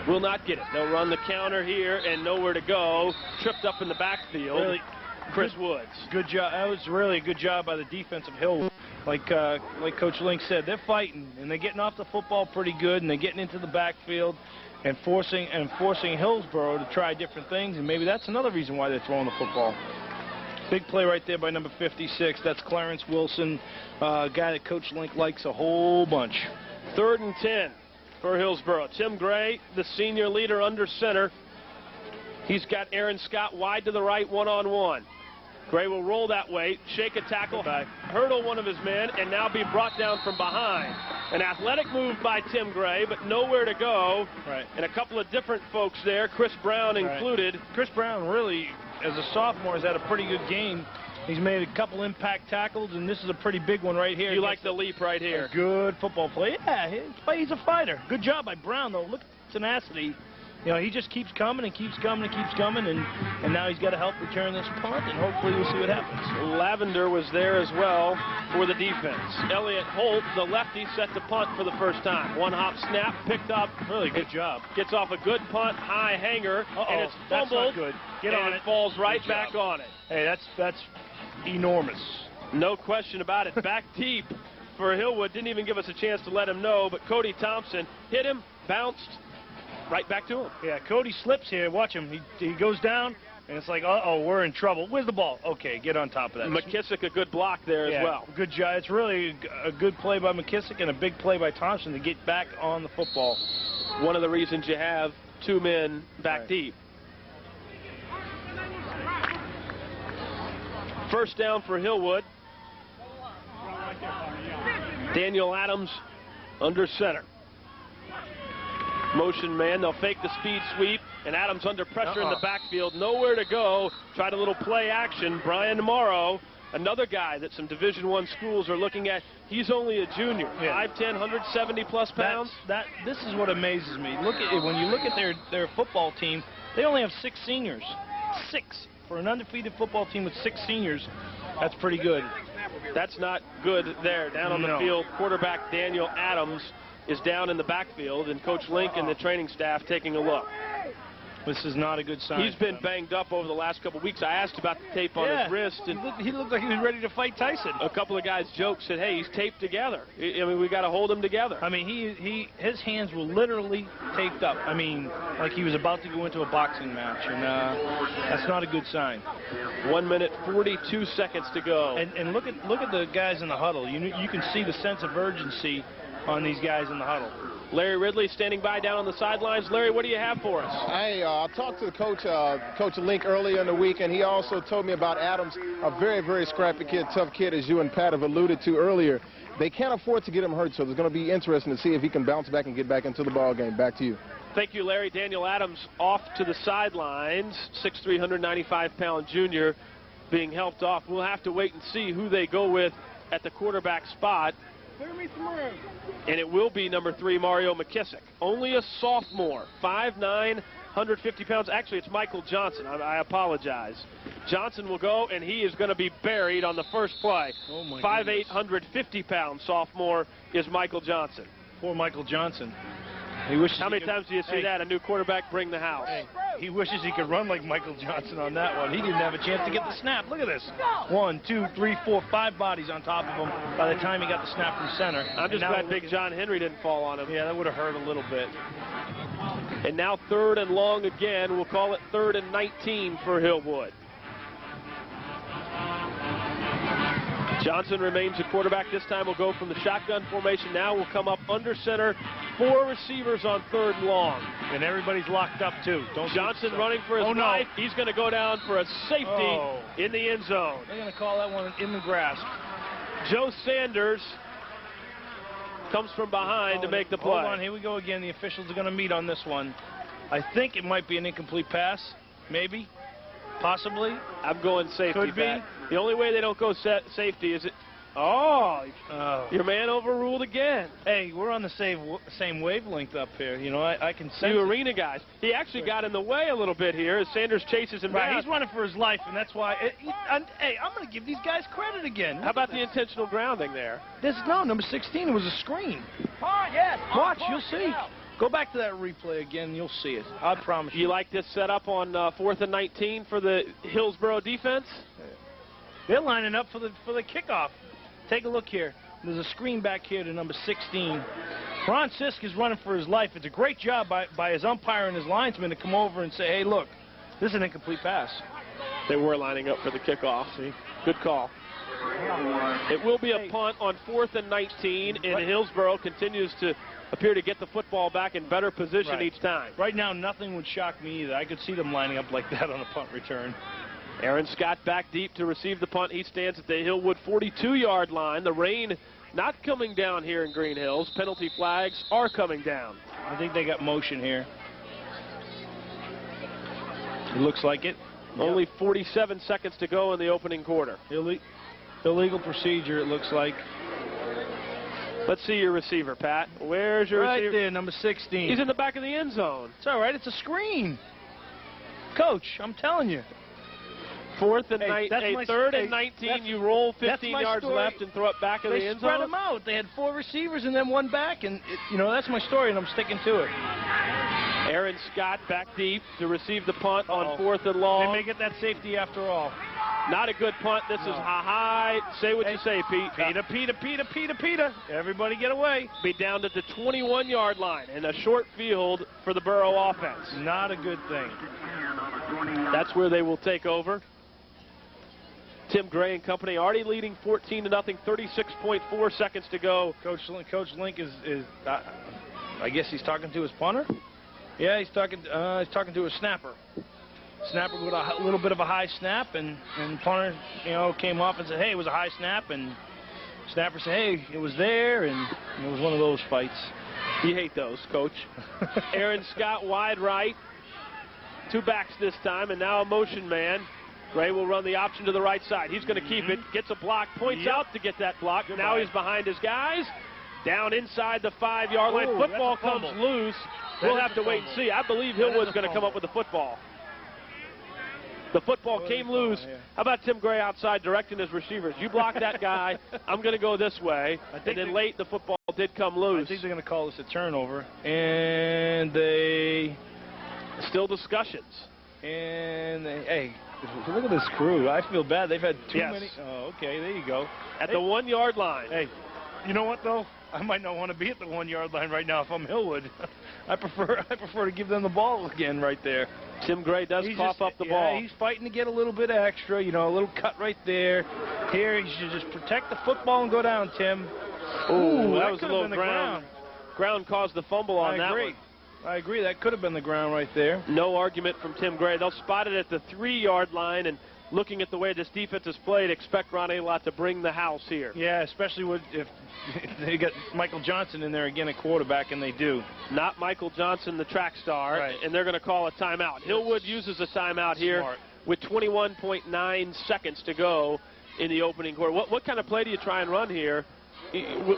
[SPEAKER 1] will not get it. They'll run the counter here and nowhere to go. Tripped up in the backfield.
[SPEAKER 2] Really,
[SPEAKER 1] Chris Woods.
[SPEAKER 2] Good job. That was really a good job by the defense of Hillwood. Like Coach Link said, they're fighting, and they're getting off the football pretty good, and they're getting into the backfield and forcing Hillsboro to try different things, and maybe that's another reason why they're throwing the football. Big play right there by number 56. That's Clarence Wilson, a guy that Coach Link likes a whole bunch.
[SPEAKER 1] 3rd and 10 for Hillsboro. Tim Gray, the senior leader under center. He's got Aaron Scott wide to the right, one-on-one. Gray will roll that way, shake a tackle, hurdle one of his men, and now be brought down from behind. An athletic move by Tim Gray, but nowhere to go.
[SPEAKER 2] Right.
[SPEAKER 1] And a couple of different folks there, Chris Brown included.
[SPEAKER 2] Chris Brown really, as a sophomore, has had a pretty good game. He's made a couple impact tackles, and this is a pretty big one right here.
[SPEAKER 1] You like the leap right here.
[SPEAKER 2] Good football play. Yeah, he's a fighter. Good job by Brown, though. Look at the tenacity. You know, he just keeps coming and keeps coming and keeps coming, and now he's got to help return this punt, and hopefully we'll see what happens.
[SPEAKER 1] Lavender was there as well for the defense. Elliott Holt, the lefty, set the punt for the first time. One hop snap, picked up.
[SPEAKER 2] Really good job.
[SPEAKER 1] Gets off a good punt, high hanger, and it's
[SPEAKER 2] that's
[SPEAKER 1] fumbled.
[SPEAKER 2] Not good. Get
[SPEAKER 1] and
[SPEAKER 2] on
[SPEAKER 1] it falls right back on it.
[SPEAKER 2] Hey, that's enormous.
[SPEAKER 1] No question about it. Back deep for Hillwood. Didn't even give us a chance to let him know, but Cody Thompson hit him, bounced, right back to him.
[SPEAKER 2] Yeah, Cody slips here. Watch him. He goes down, and it's like, uh-oh, we're in trouble. Where's the ball? Okay, get on top of that.
[SPEAKER 1] McKissick, a good block there as well.
[SPEAKER 2] Good job. It's really a good play by McKissick and a big play by Thompson to get back on the football.
[SPEAKER 1] One of the reasons you have two men back deep. First down for Hillwood. Daniel Adams under center. Motion man, they'll fake the speed sweep, and Adams under pressure in the backfield. Nowhere to go. Tried a little play action. Brian Morrow, another guy that some Division I schools are looking at. He's only a junior. 5'10", 170-plus pounds.
[SPEAKER 2] This is what amazes me. Look at it. When you look at their football team, they only have 6 seniors. 6. For an undefeated football team with 6 seniors, that's pretty good.
[SPEAKER 1] That's not good there. Down on the field, quarterback Daniel Adams is down in the backfield, and Coach Link and the training staff taking a look.
[SPEAKER 2] This is not a good sign.
[SPEAKER 1] He's been banged up over the last couple of weeks. I asked about the tape on his wrist, and
[SPEAKER 2] he looked like he was ready to fight Tyson.
[SPEAKER 1] A couple of guys joked, said, "Hey, he's taped together. I mean, we got to hold him together."
[SPEAKER 2] I mean, his hands were literally taped up. I mean, like he was about to go into a boxing match, and that's not a good sign.
[SPEAKER 1] 1 minute 42 seconds to go.
[SPEAKER 2] And look at the guys in the huddle. You can see the sense of urgency on these guys in the huddle.
[SPEAKER 1] Larry Ridley standing by down on the sidelines. Larry, what do you have for us?
[SPEAKER 3] Hey, I talked to Coach Link earlier in the week, and he also told me about Adams, a very, very scrappy kid, tough kid, as you and Pat have alluded to earlier. They can't afford to get him hurt, so it's going to be interesting to see if he can bounce back and get back into the ball game. Back to you.
[SPEAKER 1] Thank you, Larry. Daniel Adams off to the sidelines, 6'3", 195-pound junior being helped off. We'll have to wait and see who they go with at the quarterback spot. And it will be number 3, Mario McKissick. Only a sophomore, 5'9", 150 pounds. Actually, it's Michael Johnson. I apologize. Johnson will go, and he is going to be buried on the first play. 5'8", 150-pound sophomore is Michael Johnson.
[SPEAKER 2] Poor Michael Johnson.
[SPEAKER 1] How many times do you see that? A new quarterback bring the house.
[SPEAKER 2] Hey, he wishes he could run like Michael Johnson on that one. He didn't have a chance to get the snap. Look at this. 1, 2, 3, 4, 5 bodies on top of him by the time he got the snap from center.
[SPEAKER 1] I'm just glad Big John Henry didn't fall on him.
[SPEAKER 2] Yeah, that would have hurt a little bit.
[SPEAKER 1] And now 3rd and long again. We'll call it 3rd and 19 for Hillwood. Johnson remains the quarterback. This time we'll go from the shotgun formation. Now we'll come up under center. 4 receivers on 3rd and long.
[SPEAKER 2] And everybody's locked up, too.
[SPEAKER 1] Johnson running for his life. He's going to go down for a safety in the end zone.
[SPEAKER 2] They're going to call that one in the grasp.
[SPEAKER 1] Joe Sanders comes from behind to make the play.
[SPEAKER 2] Hold on. Here we go again. The officials are going to meet on this one. I think it might be an incomplete pass. Maybe. Possibly.
[SPEAKER 1] I'm going safety.
[SPEAKER 2] Could be.
[SPEAKER 1] The only way they don't go safety is it. Your man overruled again.
[SPEAKER 2] Hey, we're on the same wavelength up here. You know, I can sense
[SPEAKER 1] you arena guys. He actually got in the way a little bit here as Sanders chases him down.
[SPEAKER 2] He's running for his life, and that's why. Hey, I'm going to give these guys credit again.
[SPEAKER 1] How about the intentional grounding there?
[SPEAKER 2] Number 16. It was a screen. Watch, you'll see. Go back to that replay again, you'll see it. I promise you.
[SPEAKER 1] You like this setup on 4th and 19 for the Hillsboro defense?
[SPEAKER 2] They're lining up for the kickoff. Take a look here. There's a screen back here to number 16. Ron Sisk is running for his life. It's a great job by his umpire and his linesman to come over and say, hey, look, this is an incomplete pass.
[SPEAKER 1] They were lining up for the kickoff.
[SPEAKER 2] See?
[SPEAKER 1] Good call. It will be a punt on 4th and 19, and Hillsboro continues to appear to get the football back in better position each time.
[SPEAKER 2] Right now, nothing would shock me either. I could see them lining up like that on a punt return.
[SPEAKER 1] Aaron Scott back deep to receive the punt. He stands at the Hillwood 42-yard line. The rain not coming down here in Green Hills. Penalty flags are coming down.
[SPEAKER 2] I think they got motion here. It looks like it.
[SPEAKER 1] Only 47 seconds to go in the opening quarter.
[SPEAKER 2] Illegal procedure, it looks like.
[SPEAKER 1] Let's see your receiver, Pat. Where's your receiver?
[SPEAKER 2] Right there, number 16.
[SPEAKER 1] He's in the back of the end zone.
[SPEAKER 2] It's all right. It's a screen. Coach, I'm telling you.
[SPEAKER 1] 4th and 3rd and 19. You roll 15 yards
[SPEAKER 2] story.
[SPEAKER 1] left and throw it back in the end zone.
[SPEAKER 2] They spread them out. They had 4 receivers and then 1 back, and that's my story, and I'm sticking to it.
[SPEAKER 1] Aaron Scott back deep to receive the punt on 4th and long.
[SPEAKER 2] They may get that safety after all.
[SPEAKER 1] Not a good punt. This is high. Say what you say, Pete.
[SPEAKER 2] Peter. Everybody get away.
[SPEAKER 1] Be down to the 21-yard line and a short field for the Borough offense.
[SPEAKER 2] Not a good thing.
[SPEAKER 1] That's where they will take over. Tim Gray and company already leading 14-0, 36.4 seconds to go.
[SPEAKER 2] Coach Link is I guess he's talking to his punter. Yeah, he's talking to a snapper. Snapper with a little bit of a high snap, and punter, came off and said, hey, it was a high snap, and snapper said, hey, it was there, and it was one of those fights.
[SPEAKER 1] You hate those, Coach. Aaron Scott wide right. 2 backs this time, and now a motion man. Gray will run the option to the right side. He's going to keep it, gets a block, points out to get that block. Now he's behind his guys. Down inside the 5-yard line. Football comes loose. We'll have to wait and see. I believe Hillwood's going to come up with the football. The football came loose. How about Tim Gray outside directing his receivers? You block that guy. I'm going to go this way. And then late, the football did come loose.
[SPEAKER 2] I think they're going to call this a turnover. And they...
[SPEAKER 1] Still discussions.
[SPEAKER 2] And hey, look at this crew. I feel bad. They've had too many. Oh, okay, there you go.
[SPEAKER 1] At the 1-yard line.
[SPEAKER 2] Hey, you know what, though? I might not want to be at the 1-yard line right now if I'm Hillwood. I prefer to give them the ball again right there.
[SPEAKER 1] Tim Gray does cough up the ball.
[SPEAKER 2] He's fighting to get a little bit extra, a little cut right there. Here, he should just protect the football and go down, Tim.
[SPEAKER 1] Ooh, that was a little ground. Ground caused the fumble on that one.
[SPEAKER 2] I agree. That could have been the ground right there.
[SPEAKER 1] No argument from Tim Gray. They'll spot it at the 3-yard line, and looking at the way this defense is played, expect Ron Alott to bring the house here.
[SPEAKER 2] Yeah, especially if they got Michael Johnson in there again at quarterback, and they do.
[SPEAKER 1] Not Michael Johnson, the track star, and they're going to call a timeout. Hillwood uses a timeout here with 21.9 seconds to go in the opening quarter. What kind of play do you try and run here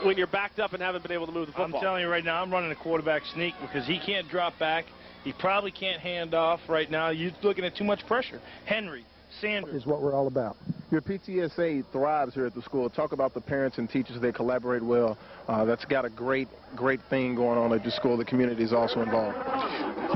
[SPEAKER 1] when you're backed up and haven't been able to move the football?
[SPEAKER 2] I'm telling you right now, I'm running a quarterback sneak because he can't drop back. He probably can't hand off right now. You're looking at too much pressure. Henry, Sanders.
[SPEAKER 3] Is what we're all about. Your PTSA thrives here at the school. Talk about the parents and teachers. They collaborate well. That's got a great thing going on at the school. The community is also involved.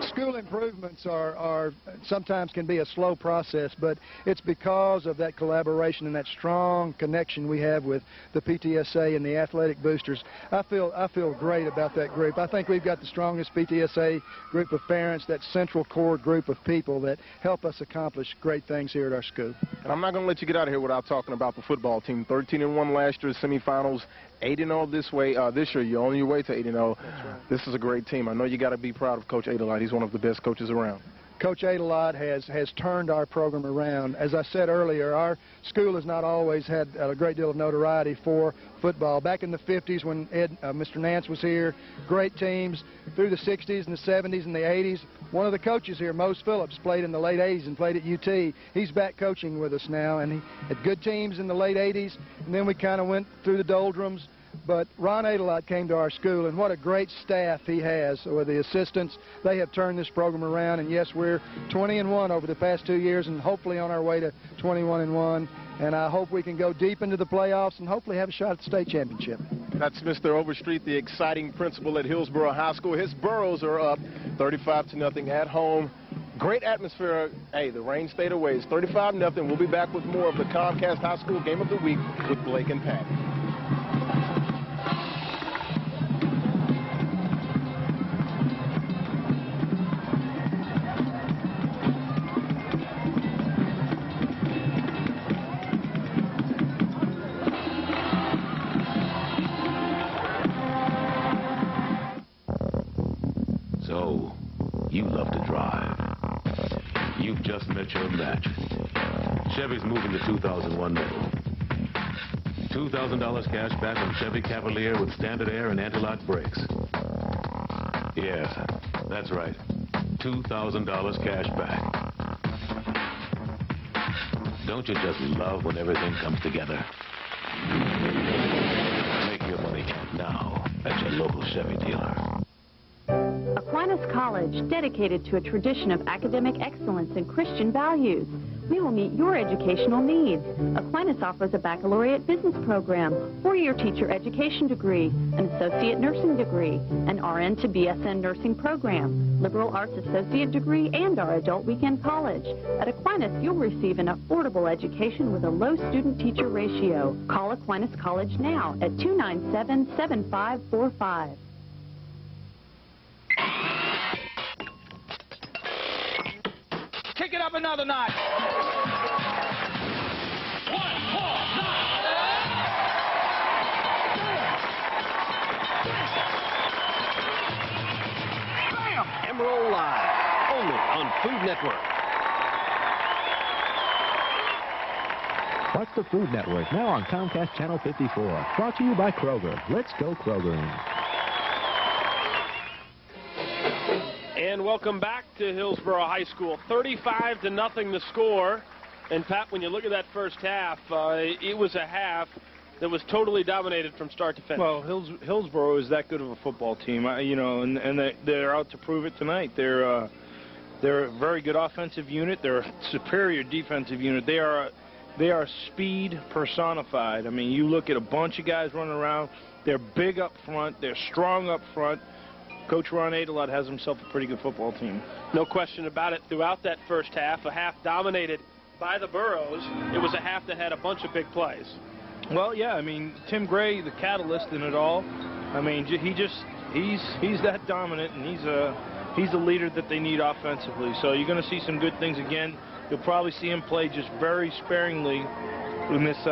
[SPEAKER 13] School improvements are sometimes can be a slow process, but it's because of that collaboration and that strong connection we have with the PTSA and the athletic boosters. I feel great about that group. I think we've got the strongest PTSA group of parents, that central core group of people that help us accomplish great things here at our school.
[SPEAKER 3] And I'm not going to let you get out of here without talking about the football team. 13-1 last year, semifinals. 8-0 this year. You're on your way to 8-0.
[SPEAKER 13] Right.
[SPEAKER 3] This is a great team. I know you got to be proud of Coach Adelott. He's one of the best coaches around.
[SPEAKER 13] Coach Adelott has turned our program around. As I said earlier, our school has not always had a great deal of notoriety for football. Back in the 50s when Mr. Nance was here, great teams. Through the 60s and the 70s and the 80s, one of the coaches here, Mose Phillips, played in the late 80s and played at UT. He's back coaching with us now, and he had good teams in the late 80s, and then we kind of went through the doldrums. But Ron Adelott came to our school, and what a great staff he has with the assistants. They have turned this program around, and yes, we're 20-1 over the past 2 years, and hopefully on our way to 21-1. And I hope we can go deep into the playoffs and hopefully have a shot at the state championship.
[SPEAKER 3] That's Mr. Overstreet, the exciting principal at Hillsboro High School. His Burros are up 35-0 at home. Great atmosphere. Hey, the rain stayed away. It's 35-0. We'll be back with more of the Comcast High School Game of the Week with Blake and Pat.
[SPEAKER 5] amateur match. Chevy's moving the 2001 medal. $2,000 cash back on Chevy Cavalier with standard air and anti-lock brakes. Yeah, that's right. $2,000 cash back. Don't you just love when everything comes together? Make your money count now at your local Chevy dealer.
[SPEAKER 14] Aquinas College, dedicated to a tradition of academic excellence and Christian values. We will meet your educational needs. Aquinas offers a baccalaureate business program, 4-year teacher education degree, an associate nursing degree, an RN to BSN nursing program, liberal arts associate degree, and our adult weekend college. At Aquinas, you'll receive an affordable education with a low student-teacher ratio. Call Aquinas College now at 297-7545.
[SPEAKER 6] Kick it up another notch. 1, 4, 9.
[SPEAKER 15] Bam! Emerald Live, only on Food Network.
[SPEAKER 16] Watch the Food Network now on Comcast Channel 54. Brought to you by Kroger. Let's go Krogering.
[SPEAKER 1] And welcome back to Hillsboro High School. 35-0 the score. And Pat, when you look at that first half, it was a half that was totally dominated from start to finish.
[SPEAKER 2] Well, Hillsboro is that good of a football team, you know, and they're out to prove it tonight. They're a very good offensive unit. They're a superior defensive unit. They are speed personified. I mean, you look at a bunch of guys running around. They're big up front. They're strong up front. Coach Ron Adelot has himself a pretty good football team.
[SPEAKER 1] No question about it. Throughout that first half, a half dominated by the Burros. It was a half that had a bunch of big plays.
[SPEAKER 2] Well, yeah, I mean, Tim Gray, the catalyst in it all. I mean, he's that dominant, and he's a leader that they need offensively. So you're going to see some good things again. You'll probably see him play just very sparingly in this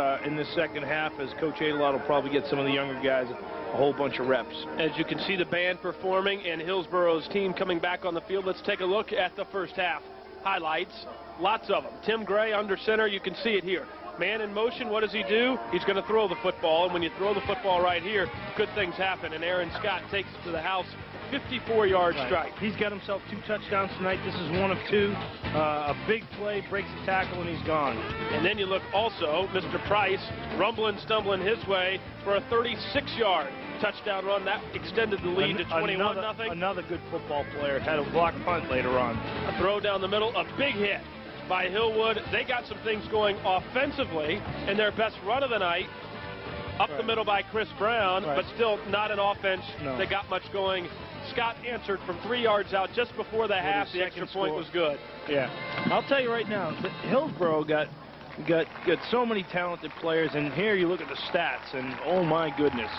[SPEAKER 2] second half, as Coach Adelot will probably get some of the younger guys a whole bunch of reps.
[SPEAKER 1] As you can see the band performing and Hillsboro's team coming back on the field, let's take a look at the first half highlights. Lots of them. Tim Gray under center, you can see it here. Man in motion, what does he do? He's going to throw the football, and when you throw the football right here, good things happen, and Aaron Scott takes it to the house. 54-yard strike.
[SPEAKER 2] He's got himself 2 touchdowns tonight. This is 1 of 2. A big play, breaks the tackle, and he's gone.
[SPEAKER 1] And then you look also, Mr. Price, rumbling, stumbling his way for a 36-yard touchdown run. That extended the lead to 21-0.
[SPEAKER 2] Another good football player. Had a block punt later on.
[SPEAKER 1] A throw down the middle, a big hit by Hillwood. They got some things going offensively, and their best run of the night. Up the middle by Chris Brown, but still not an offense that got much going. Scott answered from 3 yards out just before the half. The extra point was good.
[SPEAKER 2] Yeah. I'll tell you right now, Hillsboro got so many talented players, and here you look at the stats, and oh my goodness.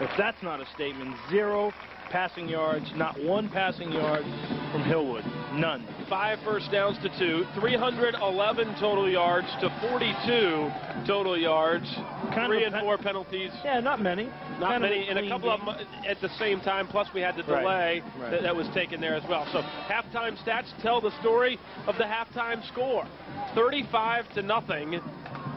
[SPEAKER 2] If that's not a statement, 0 passing yards, not 1 passing yard from Hillwood. None.
[SPEAKER 1] 5 first downs to 2, 311 total yards to 42 total yards. 3 and 4 penalties.
[SPEAKER 2] Yeah, not many.
[SPEAKER 1] Not many, and a couple of them at the same time, plus we had the delay that was taken there as well. So halftime stats tell the story of the halftime score. 35-0,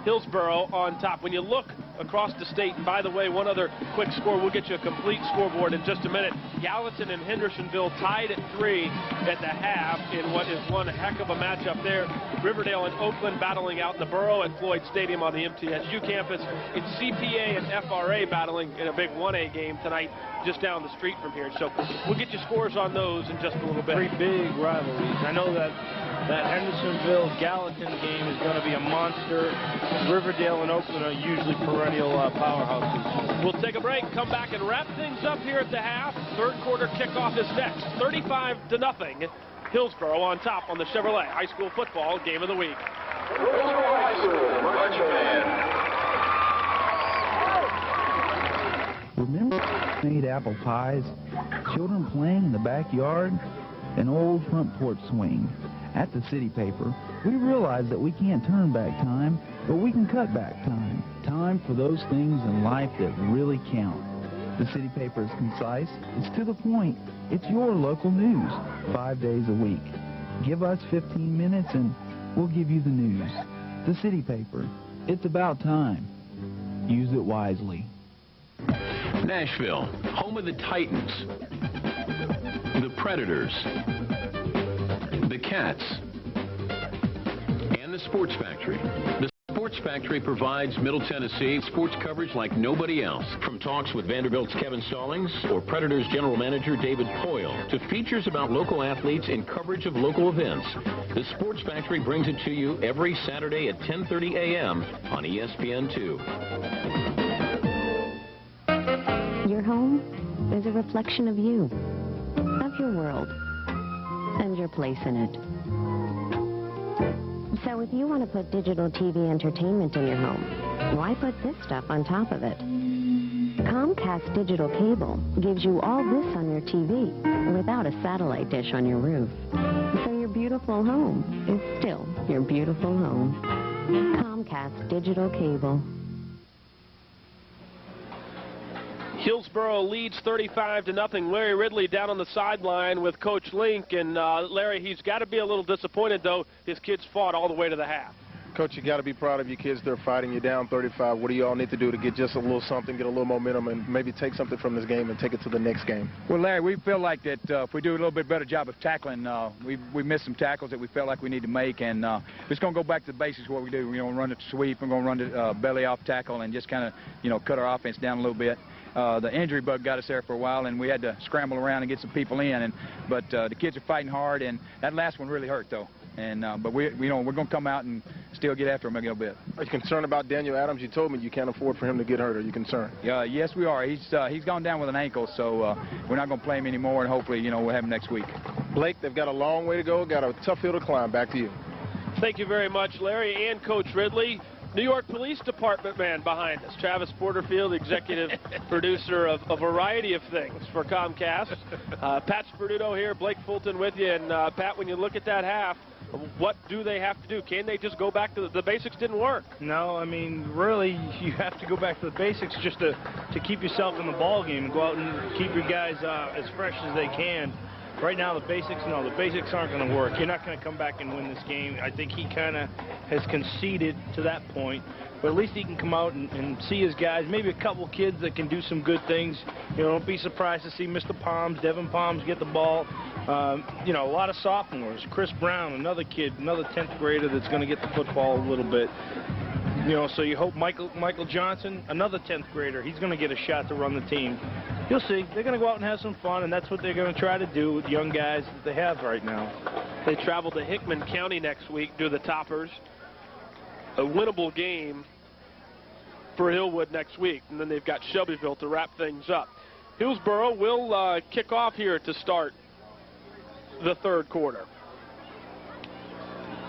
[SPEAKER 1] Hillsboro on top. When you look across the state, and by the way, one other quick score, we'll get you a complete scoreboard in just a minute. Gallatin and Hendersonville tied at 3 at the half in what is one heck of a matchup there. Riverdale and Oakland battling out in the Borough at Floyd Stadium on the MTSU campus. It's CPA and FRA battling in a big 1A game tonight just down the street from here. So we'll get you scores on those in just a little bit.
[SPEAKER 2] 3 big rivalries. I know that Hendersonville-Gallatin game is going to be a monster. Riverdale and Oakland are usually perennial powerhouses.
[SPEAKER 1] We'll take a break, come back and wrap things up here at the half. Third quarter kickoff is next. 35-0. Hillsboro on top on the Chevrolet High School Football Game of the Week.
[SPEAKER 17] Remember made apple pies, children playing in the backyard, an old front porch swing. At the City Paper, we realize that we can't turn back time, but we can cut back time. Time for those things in life that really count. The City Paper is concise, it's to the point, it's your local news, 5 days a week. Give us 15 minutes and we'll give you the news. The city paper. It's about time. Use it wisely.
[SPEAKER 18] Nashville, home of the Titans, the Predators, the Cats, and the Sports Factory. The Sports Factory provides Middle Tennessee sports coverage like nobody else. From talks with Vanderbilt's Kevin Stallings or Predators general manager David Poyle to features about local athletes and coverage of local events, the Sports Factory brings it to you every Saturday at 10:30 a.m. on ESPN2.
[SPEAKER 19] Your home is a reflection of you, of your world, and your place in it. So if you want to put digital TV entertainment in your home, why put this stuff on top of it? Comcast Digital Cable gives you all this on your TV without a satellite dish on your roof. So your beautiful home is still your beautiful home. Comcast Digital Cable.
[SPEAKER 1] Hillsboro leads 35-0. Larry Ridley down on the sideline with Coach Link. And, Larry, he's got to be a little disappointed, though. His kids fought all the way to the half.
[SPEAKER 3] Coach, you got to be proud of your kids. They're fighting you down 35. What do you all need to do to get just a little something, get a little momentum, and maybe take something from this game and take it to the next game?
[SPEAKER 20] Well, Larry, we feel like that if we do a little bit better job of tackling, we missed some tackles that we felt like we need to make, and we're just going to go back to the basics. What we do, we're going to run the sweep, we're going to run the belly off tackle, and just kind of, cut our offense down a little bit. The injury bug got us there for a while, and we had to scramble around and get some people in. But the kids are fighting hard, and that last one really hurt, though. But we're going to come out and still get after him a little bit.
[SPEAKER 3] Are you concerned about Daniel Adams? You told me you can't afford for him to get hurt. Are you concerned?
[SPEAKER 20] Yes, we are. He's gone down with an ankle, so we're not going to play him anymore, and hopefully, we'll have him next week.
[SPEAKER 3] Blake, they've got a long way to go. Got a tough hill to climb. Back to you.
[SPEAKER 1] Thank you very much, Larry and Coach Ridley. New York Police Department man behind us, Travis Porterfield, executive producer of a variety of things for Comcast. Pat Sperduto here, Blake Fulton with you. And, Pat, when you look at that half, what do they have to do? Can they just go back to the basics? Didn't work.
[SPEAKER 2] No, I mean, really, you have to go back to the basics just to keep yourself in the ball game and go out and keep your guys as fresh as they can. Right now, the basics aren't going to work. You're not going to come back and win this game. I think he kind of has conceded to that point. But at least he can come out and see his guys, maybe a couple kids that can do some good things. Don't be surprised to see Mr. Palms, Devin Palms get the ball. A lot of sophomores. Chris Brown, another kid, another 10th grader that's going to get the football a little bit. So you hope Michael Johnson, another 10th grader, he's going to get a shot to run the team. You'll see. They're going to go out and have some fun, and that's what they're going to try to do with young guys that they have right now.
[SPEAKER 1] They travel to Hickman County next week, do the Toppers. A winnable game for Hillwood next week, and then they've got Shelbyville to wrap things up. Hillsboro will kick off here to start the third quarter.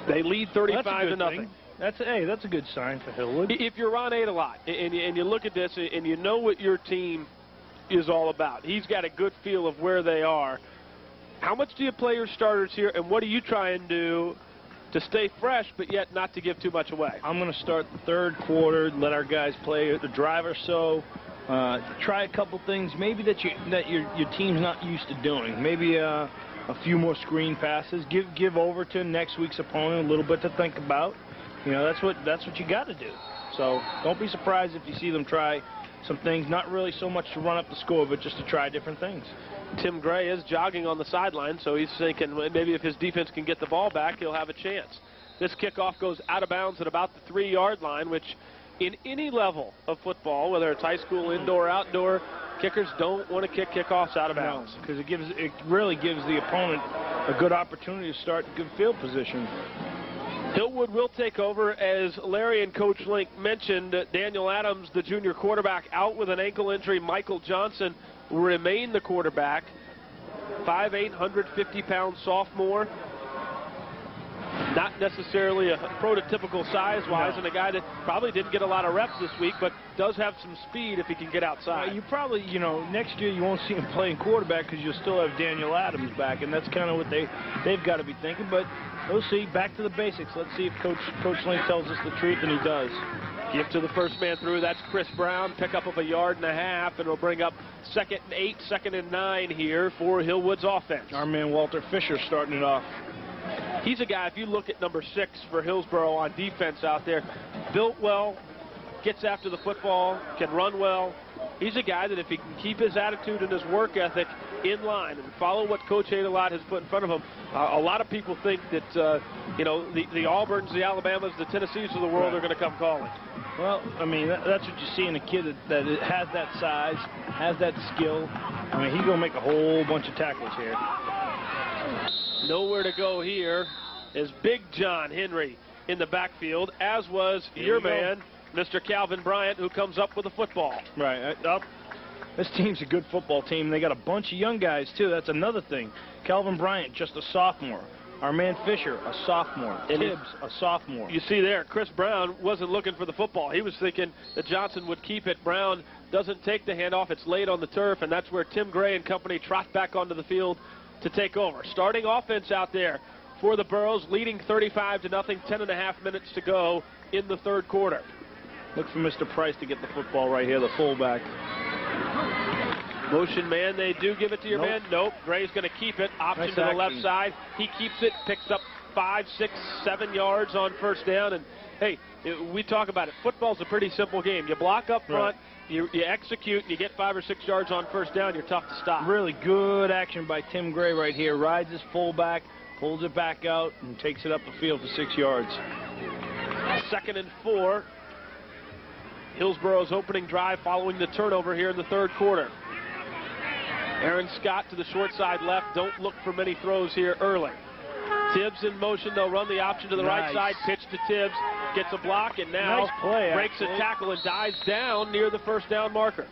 [SPEAKER 1] They lead 35-0.
[SPEAKER 2] That's a good sign for Hillwood.
[SPEAKER 1] If you're Ron Adelot and you look at this and you know what your team is all about, he's got a good feel of where they are. How much do you play your starters here, and what do you try and do to stay fresh but yet not to give too much away?
[SPEAKER 2] I'm going to start the third quarter, let our guys play a drive or so. Try a couple things maybe that your team's not used to doing. Maybe a few more screen passes. Give Overton, next week's opponent, a little bit to think about. That's what you got to do. So don't be surprised if you see them try some things, not really so much to run up the score, but just to try different things.
[SPEAKER 1] Tim Gray is jogging on the sideline, so he's thinking maybe if his defense can get the ball back, he'll have a chance. This kickoff goes out of bounds at about the 3-yard line, which in any level of football, whether it's high school, indoor, outdoor, kickers don't want to kick kickoffs out of bounds.
[SPEAKER 2] Because it really gives the opponent a good opportunity to start good field position.
[SPEAKER 1] Hillwood will take over, as Larry and Coach Link mentioned. Daniel Adams, the junior quarterback, out with an ankle injury. Michael Johnson will remain the quarterback. 5'8", 150-pound sophomore. Not necessarily a prototypical size-wise, and a guy that probably didn't get a lot of reps this week, but does have some speed if he can get outside.
[SPEAKER 2] You probably, next year you won't see him playing quarterback because you'll still have Daniel Adams back, and that's kind of what they've got to be thinking. But we'll see. Back to the basics. Let's see if Coach Link tells us the truth, and he does.
[SPEAKER 1] Give to the first man through. That's Chris Brown. Pick up of 1.5 yards, and it'll bring up 2nd and 8, 2nd and 9 here for Hillwood's offense.
[SPEAKER 2] Our man Walter Fisher starting it off.
[SPEAKER 1] He's a guy, if you look at number 6 for Hillsboro on defense out there, built well, gets after the football, can run well. He's a guy that if he can keep his attitude and his work ethic in line and follow what Coach Adelot has put in front of him, a lot of people think that, you know, the Auburns, the Alabamas, the Tennessees of the world are going to come calling.
[SPEAKER 2] Well, I mean, that's what you see in a kid that has that size, has that skill. I mean, he's going to make a whole bunch of tackles here.
[SPEAKER 1] Nowhere to go here is Big John Henry in the backfield, as was your man, Mr. Calvin Bryant, who comes up with the football.
[SPEAKER 2] Right. This team's a good football team. They got a bunch of young guys, too. That's another thing. Calvin Bryant, just a sophomore. Our man Fisher, a sophomore. Tibbs, a sophomore.
[SPEAKER 1] You see there, Chris Brown wasn't looking for the football. He was thinking that Johnson would keep it. Brown doesn't take the handoff. It's laid on the turf, and that's where Tim Gray and company trot back onto the field to take over. Starting offense out there for the Burros, leading 35-0, 10.5 minutes to go in the third quarter.
[SPEAKER 2] Look for Mr. Price to get the football right here, the fullback.
[SPEAKER 1] Motion man, they do give it to your man. Nope, Gray's going to keep it. Option
[SPEAKER 2] Nice
[SPEAKER 1] to the
[SPEAKER 2] action.
[SPEAKER 1] left side. He keeps it, picks up 5, 6, 7 yards on first down. And, hey, we talk about it. Football's a pretty simple game. You block up front, you execute, and you get 5 or 6 yards on first down, you're tough to stop.
[SPEAKER 2] Really good action by Tim Gray right here. Rides his fullback, pulls it back out, and takes it up the field for 6 yards.
[SPEAKER 1] 2nd and 4. Hillsboro's opening drive following the turnover here in the third quarter. Aaron Scott to the short side left. Don't look for many throws here early. Tibbs in motion. They'll run the option to the right side. Pitch to Tibbs. Gets a block and now breaks a tackle and dives down near the first down marker.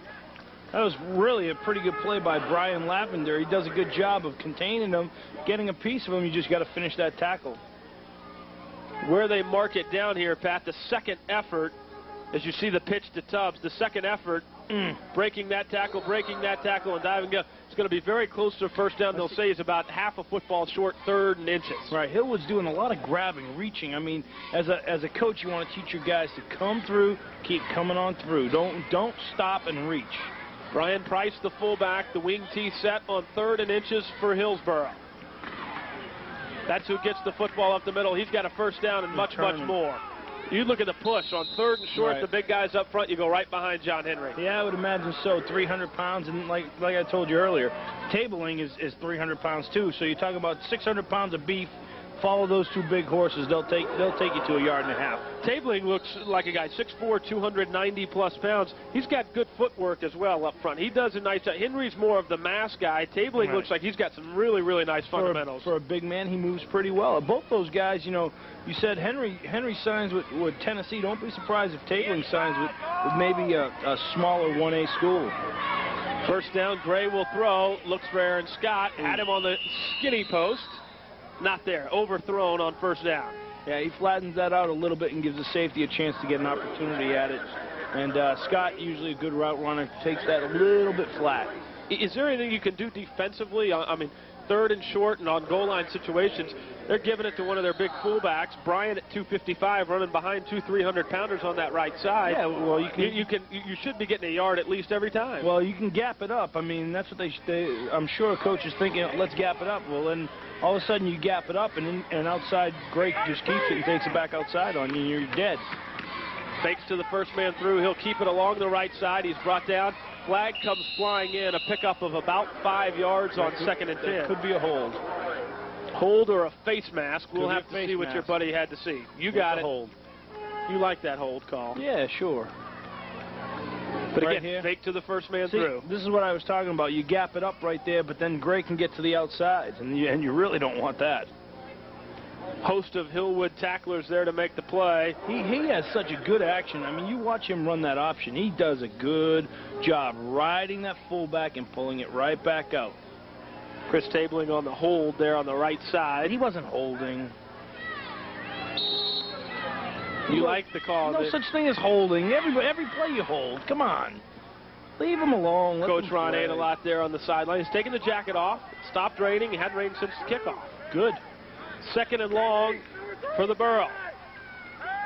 [SPEAKER 2] That was really a pretty good play by Brian Lavender. He does a good job of containing them, getting a piece of them. You just got to finish that tackle.
[SPEAKER 1] Where they mark it down here, Pat, the second effort, as you see the pitch to Tubbs, the second effort, breaking that tackle, and diving up. It's going to be very close to first down. They'll say is about half a football short, 3rd and inches.
[SPEAKER 2] Right, Hillwood's doing a lot of grabbing, reaching. I mean, as a coach, you want to teach your guys to come through, keep coming on through. Don't stop and reach.
[SPEAKER 1] Brian Price, the fullback, the wing tee set on 3rd and inches for Hillsboro. That's who gets the football up the middle. He's got a first down and much more. You look at the push on 3rd and short, the big guys up front, you go right behind John Henry.
[SPEAKER 2] Yeah, I would imagine so. 300 pounds, and like I told you earlier, tabling is 300 pounds too. So you're talking about 600 pounds of beef. Follow those 2 big horses. They'll take you to a yard and a half.
[SPEAKER 1] Tabling looks like a guy 6'4", 290-plus pounds. He's got good footwork as well up front. He does a nice job. Henry's more of the mass guy. Tabling looks like he's got some really, really nice fundamentals.
[SPEAKER 2] For a big man, he moves pretty well. Both those guys, you know, you said Henry signs with Tennessee. Don't be surprised if Tabling signs with maybe a smaller 1A school.
[SPEAKER 1] First down, Gray will throw. Looks for Aaron Scott. Had him on the skinny post. Not there. Overthrown on first down.
[SPEAKER 2] Yeah, he flattens that out a little bit and gives the safety a chance to get an opportunity at it. And Scott, usually a good route runner, takes that a little bit flat.
[SPEAKER 1] Is there anything you can do defensively? I mean, 3rd and short and on goal line situations, they're giving it to one of their big fullbacks. Brian at 255 running behind 2 300-pounders on that right side.
[SPEAKER 2] Yeah, well, you
[SPEAKER 1] should be getting a yard at least every time.
[SPEAKER 2] Well, you can gap it up. I mean, that's what I'm sure a coach is thinking, let's gap it up. Well, then all of a sudden you gap it up, and outside Gray just keeps it and takes it back outside on you, and you're dead.
[SPEAKER 1] Fakes to the first man through. He'll keep it along the right side. He's brought down. Flag comes flying in. A pickup of about 5 yards on 2nd and 10.
[SPEAKER 2] Could be a hold.
[SPEAKER 1] Hold or a face mask. We'll have to see what your buddy had to see. You got it.
[SPEAKER 2] Hold.
[SPEAKER 1] You like that hold call.
[SPEAKER 2] Yeah, sure.
[SPEAKER 1] But
[SPEAKER 2] right
[SPEAKER 1] again,
[SPEAKER 2] here,
[SPEAKER 1] fake to the first man through.
[SPEAKER 2] This is what I was talking about. You gap it up right there, but then Gray can get to the outside, and you really don't want that.
[SPEAKER 1] Host of Hillwood tacklers there to make the play.
[SPEAKER 2] He has such a good action. I mean, you watch him run that option. He does a good job riding that fullback and pulling it right back out.
[SPEAKER 1] Chris Tabling on the hold there on the right side.
[SPEAKER 2] He wasn't holding.
[SPEAKER 1] You like the call.
[SPEAKER 2] No such thing as holding. Every play you hold. Come on. Leave him alone.
[SPEAKER 1] Coach Ron Adelot there on the sideline. He's taking the jacket off. Stopped raining. He hadn't rained since the kickoff.
[SPEAKER 2] Good.
[SPEAKER 1] 2nd and long for the Burro.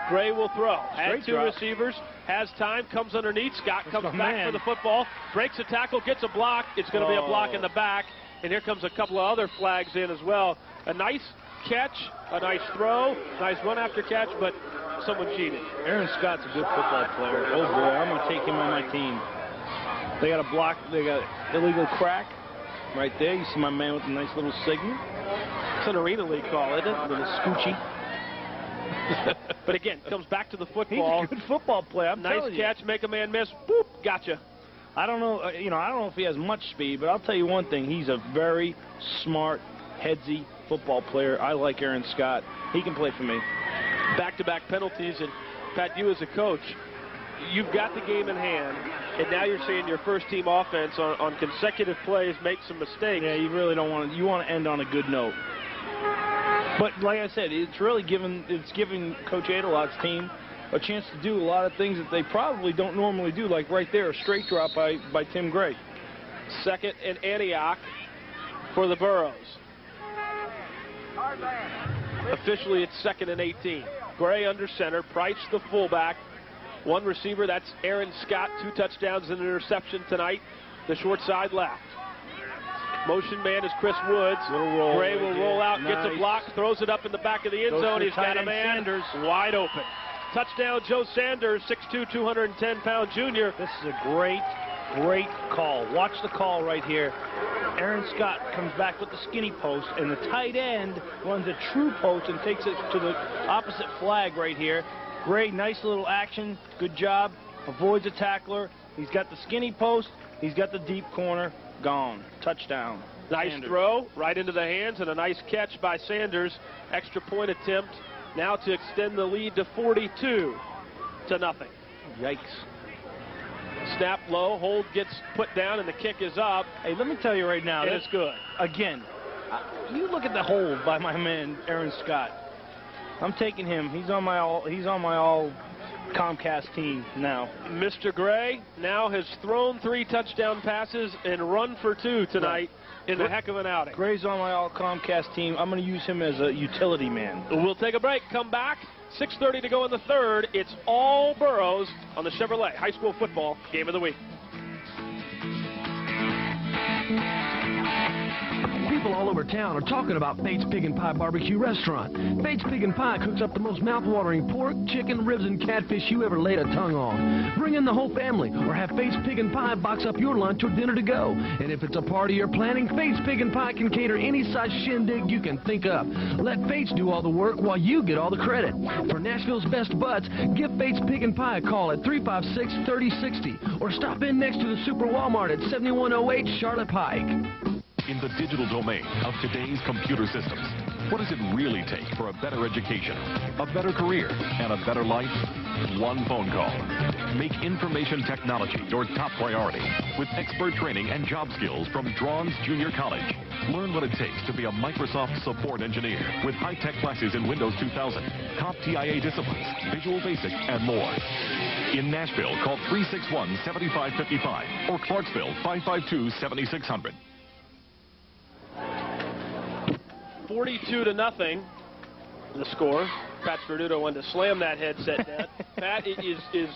[SPEAKER 1] Gray will throw. Had 2 receivers. Has time. Comes underneath. Scott comes back for the football. Breaks a tackle. Gets a block. It's going to be a block in the back. And here comes a couple of other flags in as well. A nice catch, a nice throw, nice run after catch, but someone cheated.
[SPEAKER 2] Aaron Scott's a good football player. Oh boy, I'm going to take him on my team. They got a block, they got illegal crack right there. You see my man with a nice little signal.
[SPEAKER 1] It's an Arena League call, isn't it?
[SPEAKER 2] A little scoochie.
[SPEAKER 1] But again, comes back to the football.
[SPEAKER 2] He's a good football player. I'm
[SPEAKER 1] nice
[SPEAKER 2] telling
[SPEAKER 1] catch,
[SPEAKER 2] you.
[SPEAKER 1] make a man miss. Boop, gotcha.
[SPEAKER 2] I don't know, I don't know if he has much speed, but I'll tell you one thing. He's a very smart, headsy football player. I like Aaron Scott. He can play for me.
[SPEAKER 1] Back-to-back penalties, and Pat, you as a coach, you've got the game in hand, and now you're seeing your first-team offense on consecutive plays make some mistakes.
[SPEAKER 2] Yeah, you really don't want to. You want to end on a good note. But like I said, it's really giving Coach Adelot's team a chance to do a lot of things that they probably don't normally do, like right there, a straight drop by Tim Gray.
[SPEAKER 1] Second and Antioch for the Burros. Officially, it's 2nd and 18. Gray under center, Price the fullback. One receiver, that's Aaron Scott, 2 touchdowns and an interception tonight. The short side left. Motion man is Chris Woods. Gray will roll out, gets a block, throws it up in the back of the end zone. He's got a man
[SPEAKER 2] Sanders
[SPEAKER 1] wide open. Touchdown, Joe Sanders, 6'2", 210-pound junior.
[SPEAKER 2] This is a great call. Watch the call right here. Aaron Scott comes back with the skinny post, and the tight end runs a true post and takes it to the opposite flag right here. Gray, nice little action. Good job. Avoids a tackler. He's got the skinny post. He's got the deep corner. Gone. Touchdown.
[SPEAKER 1] Nice
[SPEAKER 2] Sanders.
[SPEAKER 1] throw right into the hands, and a nice catch by Sanders. Extra point attempt now to extend the lead to 42-0.
[SPEAKER 2] Yikes.
[SPEAKER 1] Snap low, hold gets put down, and the kick is up.
[SPEAKER 2] Hey, let me tell you right now.
[SPEAKER 1] It's good.
[SPEAKER 2] Again, you look at the hold by my man Aaron Scott. I'm taking him. He's on my all Comcast team now.
[SPEAKER 1] Mr. Gray now has thrown 3 touchdown passes and run for 2 tonight in a heck of an outing.
[SPEAKER 2] Gray's on my all Comcast team. I'm going to use him as a utility man.
[SPEAKER 1] We'll take a break. Come back. 6:30 to go in the third. It's all Burros on the Chevrolet High School Football Game of the Week.
[SPEAKER 11] People all over town are talking about Bates Pig and Pie Barbecue Restaurant. Bates Pig and Pie cooks up the most mouth-watering pork, chicken, ribs, and catfish you ever laid a tongue on. Bring in the whole family or have Bates Pig and Pie box up your lunch or dinner to go. And if it's a party you're planning, Bates Pig and Pie can cater any size shindig you can think of. Let Bates do all the work while you get all the credit. For Nashville's best buds, give Bates Pig and Pie a call at 356-3060 or stop in next to the Super Walmart at 7108 Charlotte Pike.
[SPEAKER 21] In the digital domain of today's computer systems, what does it really take for a better education, a better career, and a better life? One phone call. Make information technology your top priority with expert training and job skills from Drawn's Junior College. Learn what it takes to be a Microsoft support engineer with high-tech classes in Windows 2000, top TIA disciplines, Visual Basic, and more. In Nashville, call 361-7555 or Clarksville, 552-7600.
[SPEAKER 1] 42-0, the score. Pat Sperduto wanted to slam that headset down. Pat is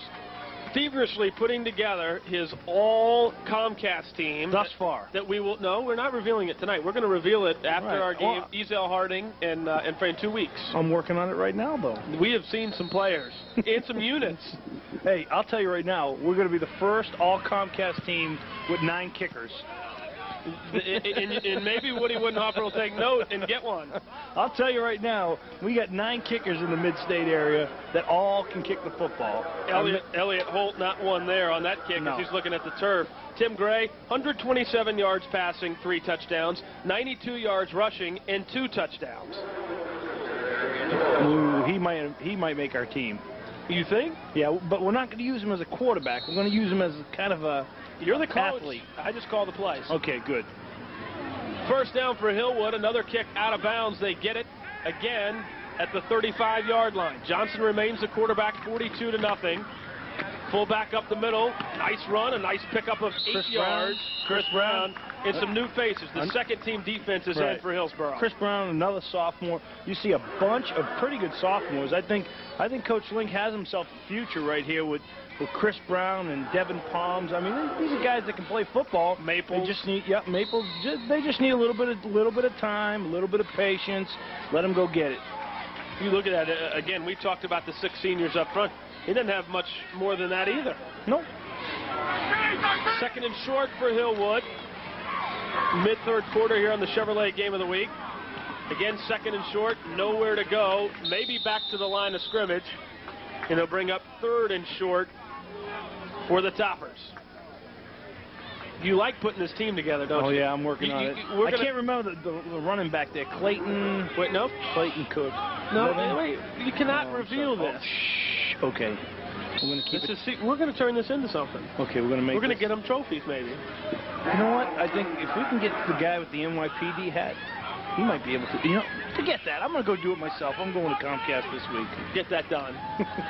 [SPEAKER 1] feverishly putting together his all Comcast team.
[SPEAKER 2] Thus far.
[SPEAKER 1] That we will, no, we're not revealing it tonight. We're going to reveal it after our game, Ezel Harding, and for in 2 weeks.
[SPEAKER 2] I'm working on it right now, though.
[SPEAKER 1] We have seen some players and some units.
[SPEAKER 2] Hey, I'll tell you right now, we're going to be the first all Comcast team with 9 kickers.
[SPEAKER 1] and maybe Woody Woodenhoffer will take note and get one.
[SPEAKER 2] I'll tell you right now, we got 9 kickers in the mid-state area that all can kick the football.
[SPEAKER 1] Elliot Holt not one there on that kick as he's looking at the turf. Tim Gray, 127 yards passing, 3 touchdowns, 92 yards rushing, and 2 touchdowns.
[SPEAKER 2] Ooh, he might make our team.
[SPEAKER 1] You think?
[SPEAKER 2] Yeah, but we're not going to use him as a quarterback. We're going to use him as kind of a
[SPEAKER 1] You're the coach.
[SPEAKER 2] athlete.
[SPEAKER 1] I just call the plays.
[SPEAKER 2] Okay, good.
[SPEAKER 1] First down for Hillwood. Another kick out of bounds. They get it again at the 35-yard line. Johnson remains the quarterback, 42-0. Fullback up the middle. Nice run, a nice pickup of 8 yards. Chris Brown and some new faces. The second-team defense is in for Hillsboro.
[SPEAKER 2] Chris Brown, another sophomore. You see a bunch of pretty good sophomores. I think Coach Link has himself a future right here with Chris Brown and Devin Palms. I mean, these are guys that can play football.
[SPEAKER 1] Maples.
[SPEAKER 2] They just need, Maples. They just need a little bit of time, a little bit of patience. Let them go get it.
[SPEAKER 1] You look at that again. We talked about the 6 seniors up front. He didn't have much more than that either.
[SPEAKER 2] Nope.
[SPEAKER 1] Second and short for Hillwood. Mid-third quarter here on the Chevrolet Game of the Week. Again, second and short, nowhere to go. Maybe back to the line of scrimmage. And they'll bring up third and short for the Toppers. You like putting this team together, don't you?
[SPEAKER 2] Oh, yeah, I'm working on it. I can't remember the running back there. Clayton.
[SPEAKER 1] Wait, no.
[SPEAKER 2] Clayton Cook.
[SPEAKER 1] No, wait. You cannot reveal this.
[SPEAKER 2] Shh. Okay. We're going to keep
[SPEAKER 1] we're going to turn this into something.
[SPEAKER 2] Okay, we're going to make
[SPEAKER 1] We're going to get them trophies, maybe.
[SPEAKER 2] You know what? I think if we can get the guy with the NYPD hat, he might be able to. Forget that. I'm going to go do it myself. I'm going to Comcast this week.
[SPEAKER 1] Get that done.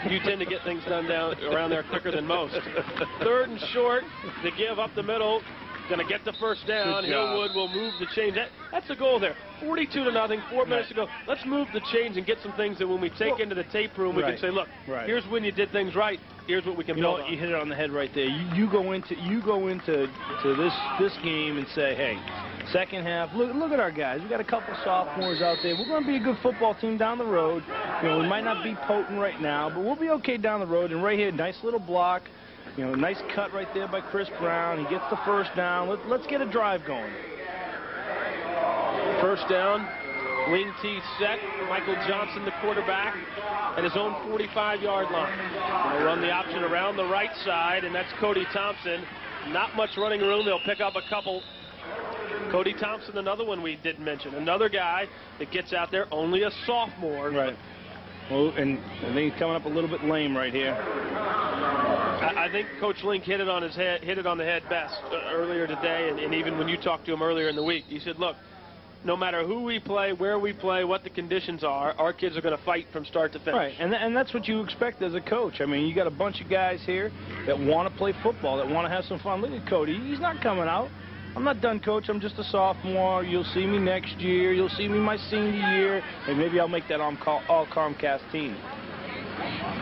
[SPEAKER 1] You tend to get things done around there quicker than most. Third and short, to give up the middle. Going to get the first down. Hillwood will move the chains. That's the goal there. 42-0, 4 minutes to go. Let's move the chains and get some things that when we take into the tape room, we can say, look, here's when you did things right. Here's what we can build on.
[SPEAKER 2] You hit it on the head right there. You go into this game and say, hey, second half, look at our guys. We got a couple sophomores out there. We're going to be a good football team down the road. We might not be potent right now, but we'll be okay down the road. And right here, nice little block. Nice cut right there by Chris Brown. He gets the first down. Let's get a drive going.
[SPEAKER 1] First down, wing tee set. Michael Johnson, the quarterback, at his own 45-yard line. They'll run the option around the right side, and that's Cody Thompson. Not much running room. They'll pick up a couple. Cody Thompson, another one we didn't mention. Another guy that gets out there, only a sophomore.
[SPEAKER 2] Right. Well, and I think he's coming up a little bit lame right here.
[SPEAKER 1] I think Coach Link hit it on the head best earlier today, and even when you talked to him earlier in the week, he said, look, no matter who we play, where we play, what the conditions are, our kids are going to fight from start to finish.
[SPEAKER 2] Right, and that's what you expect as a coach. I mean, you got a bunch of guys here that want to play football, that want to have some fun. Look at Cody. He's not coming out. I'm not done, Coach. I'm just a sophomore. You'll see me next year. You'll see me my senior year. And maybe I'll make that all Comcast team.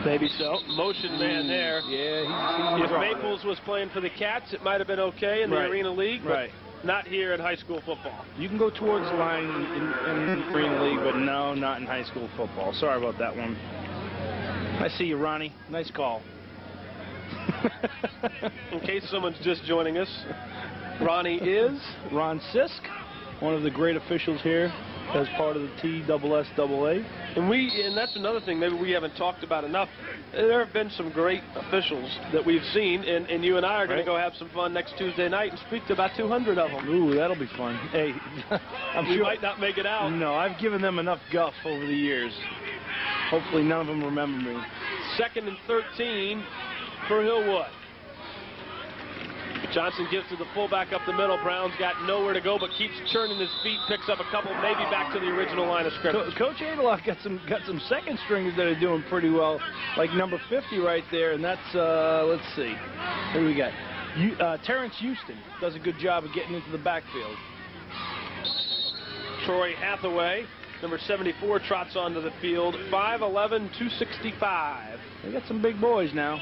[SPEAKER 1] Maybe so. Motion man there.
[SPEAKER 2] Yeah,
[SPEAKER 1] if Maples was playing for the Cats, it might have been okay in the Arena League, but not here in high school football.
[SPEAKER 2] You can go towards the line in the Arena League, but no, not in high school football. Sorry about that one. I see you, Ronnie. Nice call.
[SPEAKER 1] In case someone's just joining us, Ronnie is
[SPEAKER 2] Ron Sisk, one of the great officials here as part of the TSSAA.
[SPEAKER 1] And that's another thing maybe we haven't talked about enough. There have been some great officials that we've seen, and you and I are going to go have some fun next Tuesday night and speak to about 200 of them.
[SPEAKER 2] Ooh, that'll be fun. Hey,
[SPEAKER 1] we might not make it out.
[SPEAKER 2] No, I've given them enough guff over the years. Hopefully none of them remember me.
[SPEAKER 1] 2nd and 13 for Hillwood. Johnson gives to the fullback up the middle. Brown's got nowhere to go, but keeps churning his feet, picks up a couple, maybe back to the original line of scrimmage.
[SPEAKER 2] Coach Adeloff got some second stringers that are doing pretty well, like number 50 right there, and that's, let's see, what do we got? Terrence Houston does a good job of getting into the backfield.
[SPEAKER 1] Troy Hathaway, number 74, trots onto the field, 5'11", 265.
[SPEAKER 2] They got some big boys now.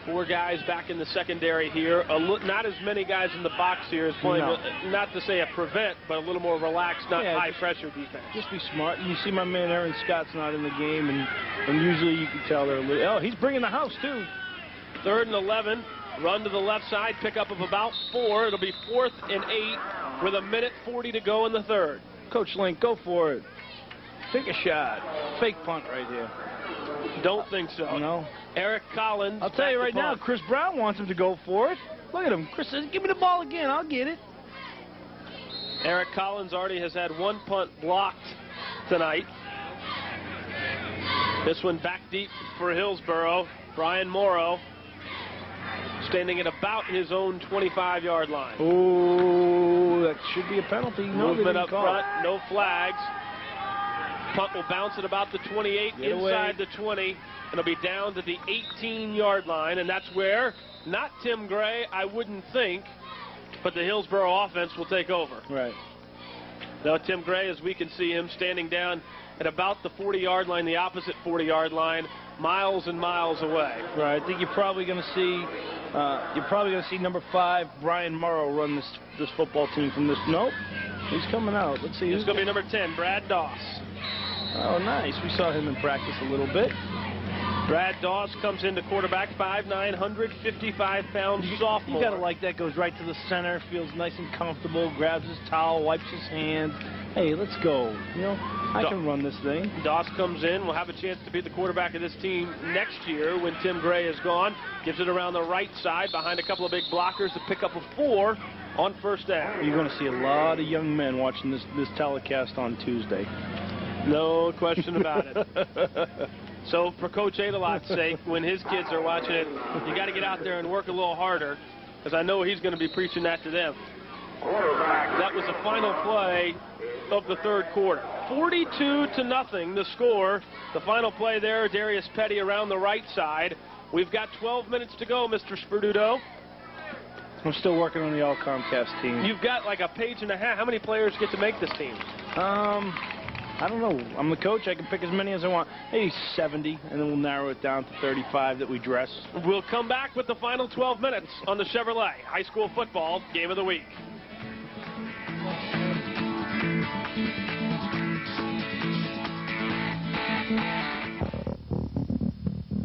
[SPEAKER 1] 4 guys back in the secondary here. Not as many guys in the box here as playing, not to say a prevent, but a little more relaxed, not high-pressure defense.
[SPEAKER 2] Just be smart. You see my man Aaron Scott's not in the game, and usually you can tell they're he's bringing the house, too.
[SPEAKER 1] 3rd and 11. Run to the left side, pickup of about 4. It'll be 4th and 8 with 1:40 to go in the 3rd.
[SPEAKER 2] Coach Link, go for it. Take a shot. Fake punt right here.
[SPEAKER 1] Don't think so.
[SPEAKER 2] No.
[SPEAKER 1] Eric Collins.
[SPEAKER 2] I'll tell you right now, Chris Brown wants him to go for it. Look at him. Chris says, give me the ball again. I'll get it.
[SPEAKER 1] Eric Collins already has had 1 punt blocked tonight. This one back deep for Hillsboro. Brian Morrow standing at about his own 25-yard line.
[SPEAKER 2] Oh, that should be a penalty. No,
[SPEAKER 1] movement up front, no flags. Punt will bounce at about the 28, inside the 20. It'll be down to the 18-yard line, and that's where, not Tim Gray, I wouldn't think, but the Hillsboro offense will take over.
[SPEAKER 2] Right.
[SPEAKER 1] Now, Tim Gray, as we can see him standing down at about the 40-yard line, the opposite 40-yard line, miles and miles away.
[SPEAKER 2] Right. I think you're probably going to see number 5, Brian Morrow, run this football team from this. Nope. He's coming out. Let's see.
[SPEAKER 1] It's going to be number 10, Brad Doss.
[SPEAKER 2] Oh, nice. We saw him in practice a little bit.
[SPEAKER 1] Brad Doss comes into quarterback, 5'9", 155-pound sophomore.
[SPEAKER 2] You got to like that. Goes right to the center, feels nice and comfortable, grabs his towel, wipes his hands. Hey, let's go. You know, I can run this thing.
[SPEAKER 1] Doss comes in. Will have a chance to be the quarterback of this team next year when Tim Gray is gone. Gives it around the right side behind a couple of big blockers to pick up a 4 on first down.
[SPEAKER 2] You're going to see a lot of young men watching this telecast on Tuesday.
[SPEAKER 1] No question about it. So for Coach Adelot's sake, when his kids are watching it, you got to get out there and work a little harder, because I know he's going to be preaching that to them. That was the final play of the third quarter. 42-0 the score. The final play there, Darius Petty around the right side. We've got 12 minutes to go, Mr. Sperduto.
[SPEAKER 2] I'm still working on the all Comcast team.
[SPEAKER 1] You've got like a page and a half. How many players get to make this team?
[SPEAKER 2] I don't know. I'm the coach. I can pick as many as I want. Maybe 70, and then we'll narrow it down to 35 that we dress.
[SPEAKER 1] We'll come back with the final 12 minutes on the Chevrolet High School Football Game of the Week.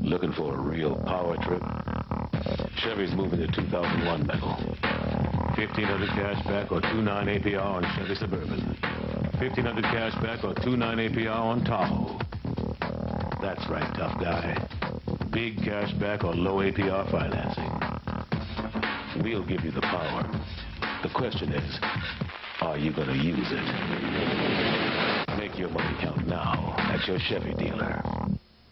[SPEAKER 5] Looking for a real power trip? Chevy's moving the 2001 model. 1,500 cash back or 2.9 APR on Chevy Suburban. 1,500 cash back or 2.9 APR on Tahoe. That's right, tough guy. Big cash back or low APR financing. We'll give you the power. The question is, are you going to use it? Make your money count now at your Chevy dealer.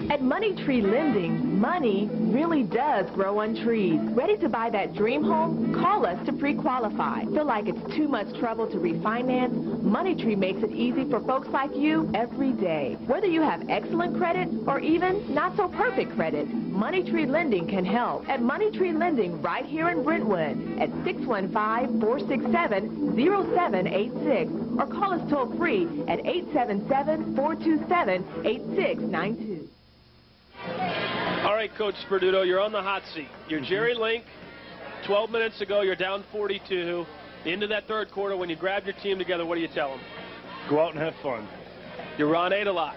[SPEAKER 4] At Money Tree Lending, money really does grow on trees. Ready to buy that dream home? Call us to pre-qualify. Feel like it's too much trouble to refinance? Money Tree makes it easy for folks like you every day. Whether you have excellent credit or even not so perfect credit, Money Tree Lending can help. At Money Tree Lending right here in Brentwood at 615-467-0786 or call us toll free at 877-427-8692.
[SPEAKER 1] All right, Coach Sperduto, you're on the hot seat. You're Jerry Link. 12 minutes ago, you're down 42. The end of that third quarter, when you grab your team together, what do you tell them?
[SPEAKER 2] Go out and have fun.
[SPEAKER 1] You're Ron Adelot.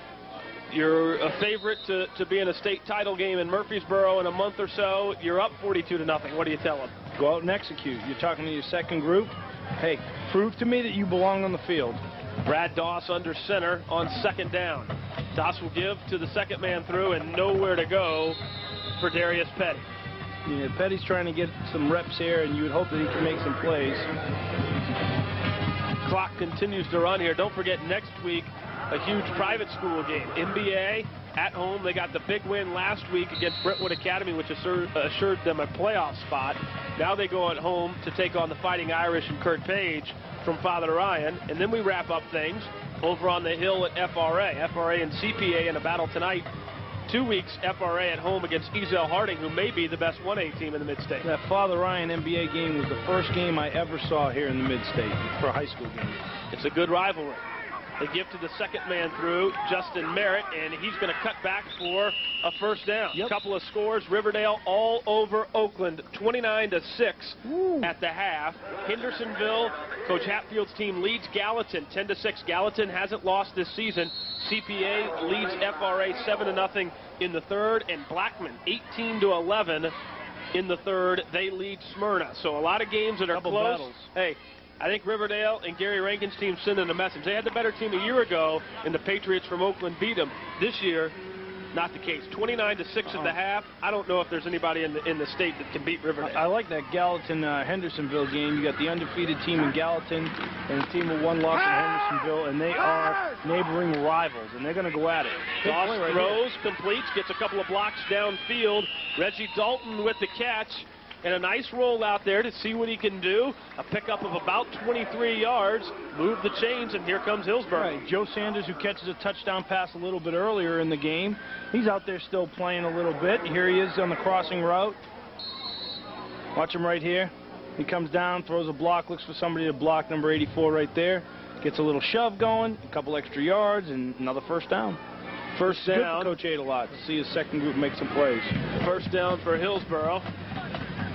[SPEAKER 1] You're a favorite to be in a state title game in Murfreesboro in a month or so. You're up 42-0. What do you tell them?
[SPEAKER 2] Go out and execute. You're talking to your second group. Hey, prove to me that you belong on the field.
[SPEAKER 1] Brad Doss under center on second down. Doss will give to the second man through and nowhere to go for Darius Petty.
[SPEAKER 2] Yeah, Petty's trying to get some reps here, and you would hope that he can make some plays.
[SPEAKER 1] Clock continues to run here. Don't forget, next week, a huge private school game. NBA at home. They got the big win last week against Brentwood Academy, which assured them a playoff spot. Now they go at home to take on the Fighting Irish and Kurt Page from Father Ryan. And then we wrap up things over on the hill at FRA. FRA and CPA in a battle tonight. 2 weeks FRA at home against Ezel Harding, who may be the best 1A team in the Mid-State.
[SPEAKER 2] That Father Ryan NBA game was the first game I ever saw here in the Mid-State for a high school game.
[SPEAKER 1] It's a good rivalry. They give to the second man through, Justin Merritt, and he's going to cut back for a first down.
[SPEAKER 2] Yep.
[SPEAKER 1] Couple of scores, Riverdale all over Oakland, 29-6 at the half. Hendersonville, Coach Hatfield's team leads Gallatin 10-6. Gallatin hasn't lost this season. CPA leads FRA 7-0 in the third, and Blackman 18-11 in the third. They lead Smyrna. So a lot of games that are close.
[SPEAKER 2] Battles.
[SPEAKER 1] Hey, I think Riverdale and Gary Rankin's team sending a message. They had the better team a year ago, and the Patriots from Oakland beat them. This year, not the case. 29-6 at the half. I don't know if there's anybody in the state that can beat Riverdale.
[SPEAKER 2] I like that Gallatin-Hendersonville game. You got the undefeated team in Gallatin and the team with one loss in Hendersonville, and they are neighboring rivals, and they're going to go at it.
[SPEAKER 1] Doss throws, completes, gets a couple of blocks downfield. Reggie Dalton with the catch. and a nice roll out there to see what he can do. A pickup of about 23 yards, move the chains, and here comes Hillsboro.
[SPEAKER 2] Right. Joe Sanders, who catches a touchdown pass a little bit earlier in the game, he's out there still playing a little bit. Here he is on the crossing route. Watch him right here. He comes down, throws a block, looks for somebody to block, number 84 right there. Gets a little shove going, a couple extra yards, and another first down.
[SPEAKER 1] First down.
[SPEAKER 2] Good for Coach Ade a lot to see his second group make some plays.
[SPEAKER 1] First down for Hillsboro,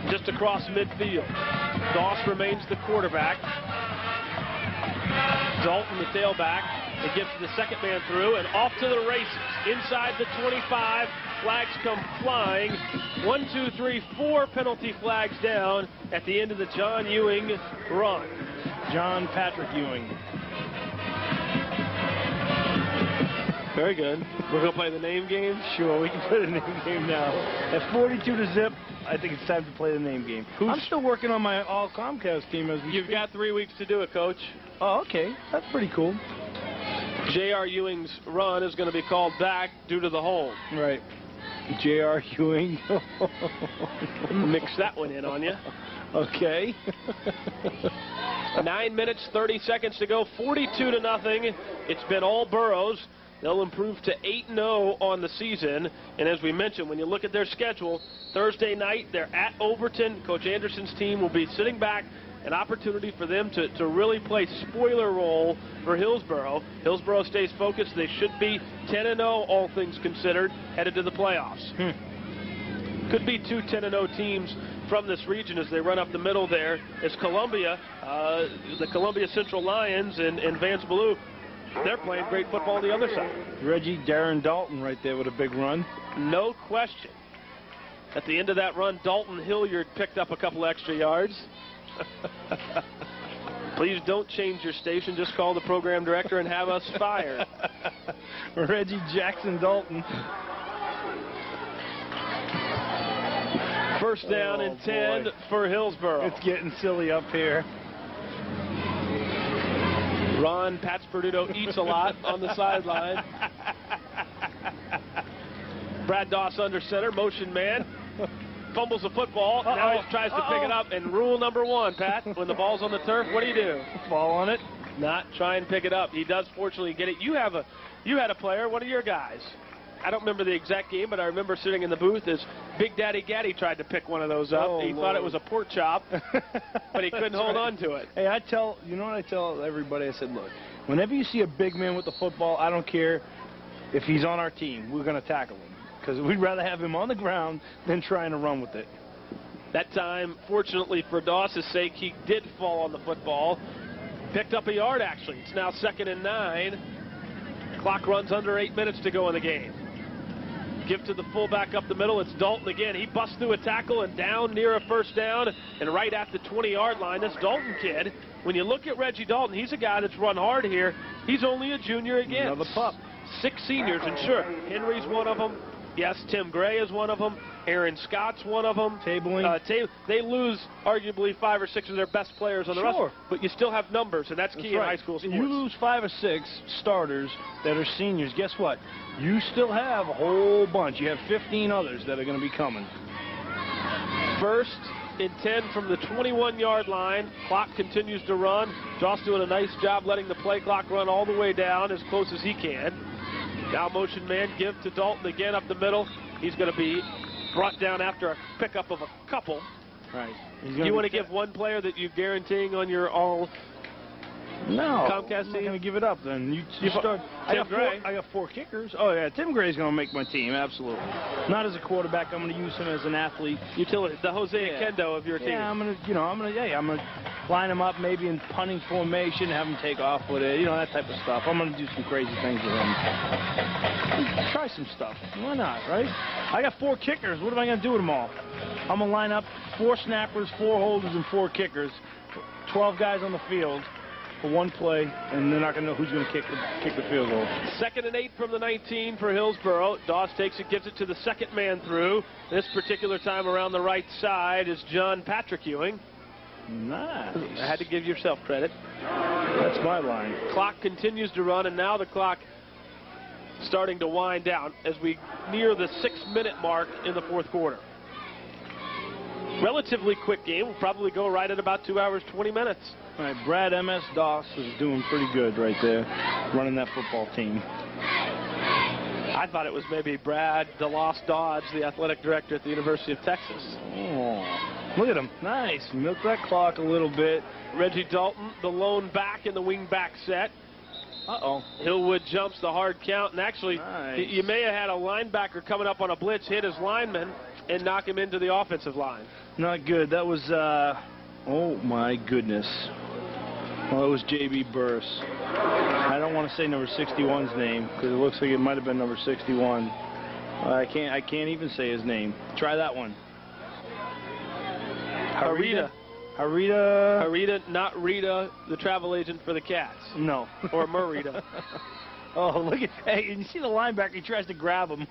[SPEAKER 1] just across midfield. Doss remains the quarterback. Dalton the tailback. It gets the second man through and off to the races. Inside the 25, flags come flying. 1, 2, 3, 4 penalty flags down at the end of the John Ewing run.
[SPEAKER 2] John Patrick Ewing.
[SPEAKER 1] Very good. We're going to play the name game?
[SPEAKER 2] Sure, we can play the name game now. At 42-0, I think it's time to play the name game. I'm still working on my all Comcast team as we
[SPEAKER 1] You've got 3 weeks to do it, Coach.
[SPEAKER 2] Oh, okay. That's pretty cool.
[SPEAKER 1] J.R. Ewing's run is going to be called back due to the hold.
[SPEAKER 2] Right. J.R. Ewing.
[SPEAKER 1] Mix that one in on you.
[SPEAKER 2] Okay.
[SPEAKER 1] 9 minutes, 30 seconds to go. 42-0. It's been all Burrows. They'll improve to 8-0 on the season. And as we mentioned, when you look at their schedule, Thursday night, they're at Overton. Coach Anderson's team will be sitting back. An opportunity for them to really play spoiler role for Hillsboro. Hillsboro stays focused. They should be 10-0, all things considered, headed to the playoffs. Could be 2 10-0 teams from this region as they run up the middle there. As Columbia, the Columbia Central Lions and Vance Ballou, they're playing great football on the other side.
[SPEAKER 2] Reggie Darren Dalton right there with a big run.
[SPEAKER 1] No question. At the end of that run, Dalton Hilliard picked up a couple extra yards. Please don't change your station. Just call the program director and have us fired.
[SPEAKER 2] Reggie Jackson Dalton.
[SPEAKER 1] First down and 10 for Hillsboro.
[SPEAKER 2] It's getting silly up here.
[SPEAKER 1] Ron Pats Perduto eats a lot on the sideline. Brad Doss under center, motion man. Fumbles the football. Now he tries to pick it up. And rule number 1, Pat, when the ball's on the turf, what do?
[SPEAKER 2] Fall on it.
[SPEAKER 1] Not try and pick it up. He does fortunately get it. You had a player, one of your guys. I don't remember the exact game, but I remember sitting in the booth as Big Daddy Gaddy tried to pick one of those up. He thought it was a pork chop, but he couldn't hold on to it.
[SPEAKER 2] Hey, you know what I tell everybody? I said, look, whenever you see a big man with the football, I don't care if he's on our team, we're going to tackle him. Because we'd rather have him on the ground than trying to run with it.
[SPEAKER 1] That time, fortunately for Doss's sake, he did fall on the football. Picked up a yard, actually. It's now 2nd and 9. Clock runs under 8 minutes to go in the game. Give to the fullback up the middle. It's Dalton again. He busts through a tackle and down near a first down and right at the 20-yard line. This Dalton kid, when you look at Reggie Dalton, he's a guy that's run hard here. He's only a junior again.
[SPEAKER 2] Another pup.
[SPEAKER 1] 6 seniors, and sure, Henry's one of them. Yes, Tim Gray is one of them. Aaron Scott's one of them.
[SPEAKER 2] Tabling.
[SPEAKER 1] They lose arguably 5 or 6 of their best players on the roster, but you still have numbers, and that's key in high school sports.
[SPEAKER 2] You lose 5 or 6 starters that are seniors. Guess what? You still have a whole bunch. You have 15 others that are going to be coming.
[SPEAKER 1] 1st and 10 from the 21-yard line. Clock continues to run. Joss doing a nice job letting the play clock run all the way down as close as he can. Now motion man, give to Dalton again up the middle. He's going to be brought down after a pickup of a couple.
[SPEAKER 2] Right.
[SPEAKER 1] You want to give one player that you're guaranteeing on your all Comcast
[SPEAKER 2] I'm
[SPEAKER 1] team?
[SPEAKER 2] going to give it up then. You start. I got 4 kickers. Oh, yeah, Tim Gray's going to make my team, absolutely. Not as a quarterback. I'm going to use him as an athlete.
[SPEAKER 1] Utility, the Jose Kendo of your team.
[SPEAKER 2] Yeah, I'm going to line him up maybe in punting formation, have him take off with it, that type of stuff. I'm going to do some crazy things with him. Try some stuff. Why not, right? I got 4 kickers. What am I going to do with them all? I'm going to line up 4 snappers, 4 holders, and 4 kickers. 12 guys on the field for one play, and they're not going to know who's going to kick the field goal.
[SPEAKER 1] 2nd and 8 from the 19 for Hillsboro. Doss takes it, gives it to the second man through. This particular time around the right side is John Patrick Ewing.
[SPEAKER 2] Nice.
[SPEAKER 1] I had to give yourself credit.
[SPEAKER 2] That's my line.
[SPEAKER 1] Clock continues to run, and now the clock starting to wind down as we near the 6-minute mark in the 4th quarter. relatively quick game. We'll probably go right at about 2 hours, 20 minutes.
[SPEAKER 2] All right, Brad M.S. Doss is doing pretty good right there, running that football team.
[SPEAKER 1] I thought it was maybe Brad DeLoss Dodge, the athletic director at the University of Texas.
[SPEAKER 2] Oh, look at him. Nice. Milk that clock a little bit.
[SPEAKER 1] Reggie Dalton, the lone back in the wing back set.
[SPEAKER 2] Uh-oh.
[SPEAKER 1] Hillwood jumps the hard count, and actually,
[SPEAKER 2] nice.
[SPEAKER 1] You may have had a linebacker coming up on a blitz, hit his lineman, and knock him into the offensive line.
[SPEAKER 2] Not good. That was, oh my goodness. Well, it was J.B. Burse. I don't want to say number 61's name, because it looks like it might have been number 61. I can't even say his name. Try that one.
[SPEAKER 1] Harita, not Rita, the travel agent for the Cats.
[SPEAKER 2] No.
[SPEAKER 1] Or Marita.
[SPEAKER 2] Oh, look at that. You see the linebacker, he tries to grab him.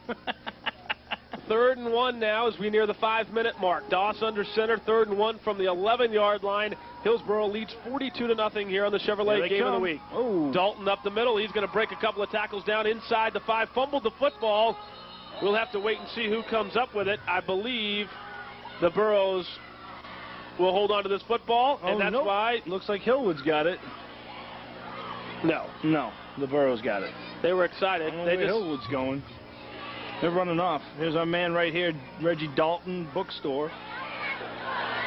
[SPEAKER 1] 3rd and 1 now as we near the 5-minute mark. Doss under center, 3rd and 1 from the 11-yard line. Hillsboro leads 42-0 here on the Chevrolet Game of the Week.
[SPEAKER 2] Oh.
[SPEAKER 1] Dalton up the middle. He's going to break a couple of tackles down inside the 5. Fumbled the football. We'll have to wait and see who comes up with it. I believe the Burros will hold on to this football, and that's why.
[SPEAKER 2] Looks like Hillwood's got it.
[SPEAKER 1] No,
[SPEAKER 2] the Burros got it.
[SPEAKER 1] They were excited.
[SPEAKER 2] Hillwood's going. They're running off. Here's our man right here, Reggie Dalton, bookstore.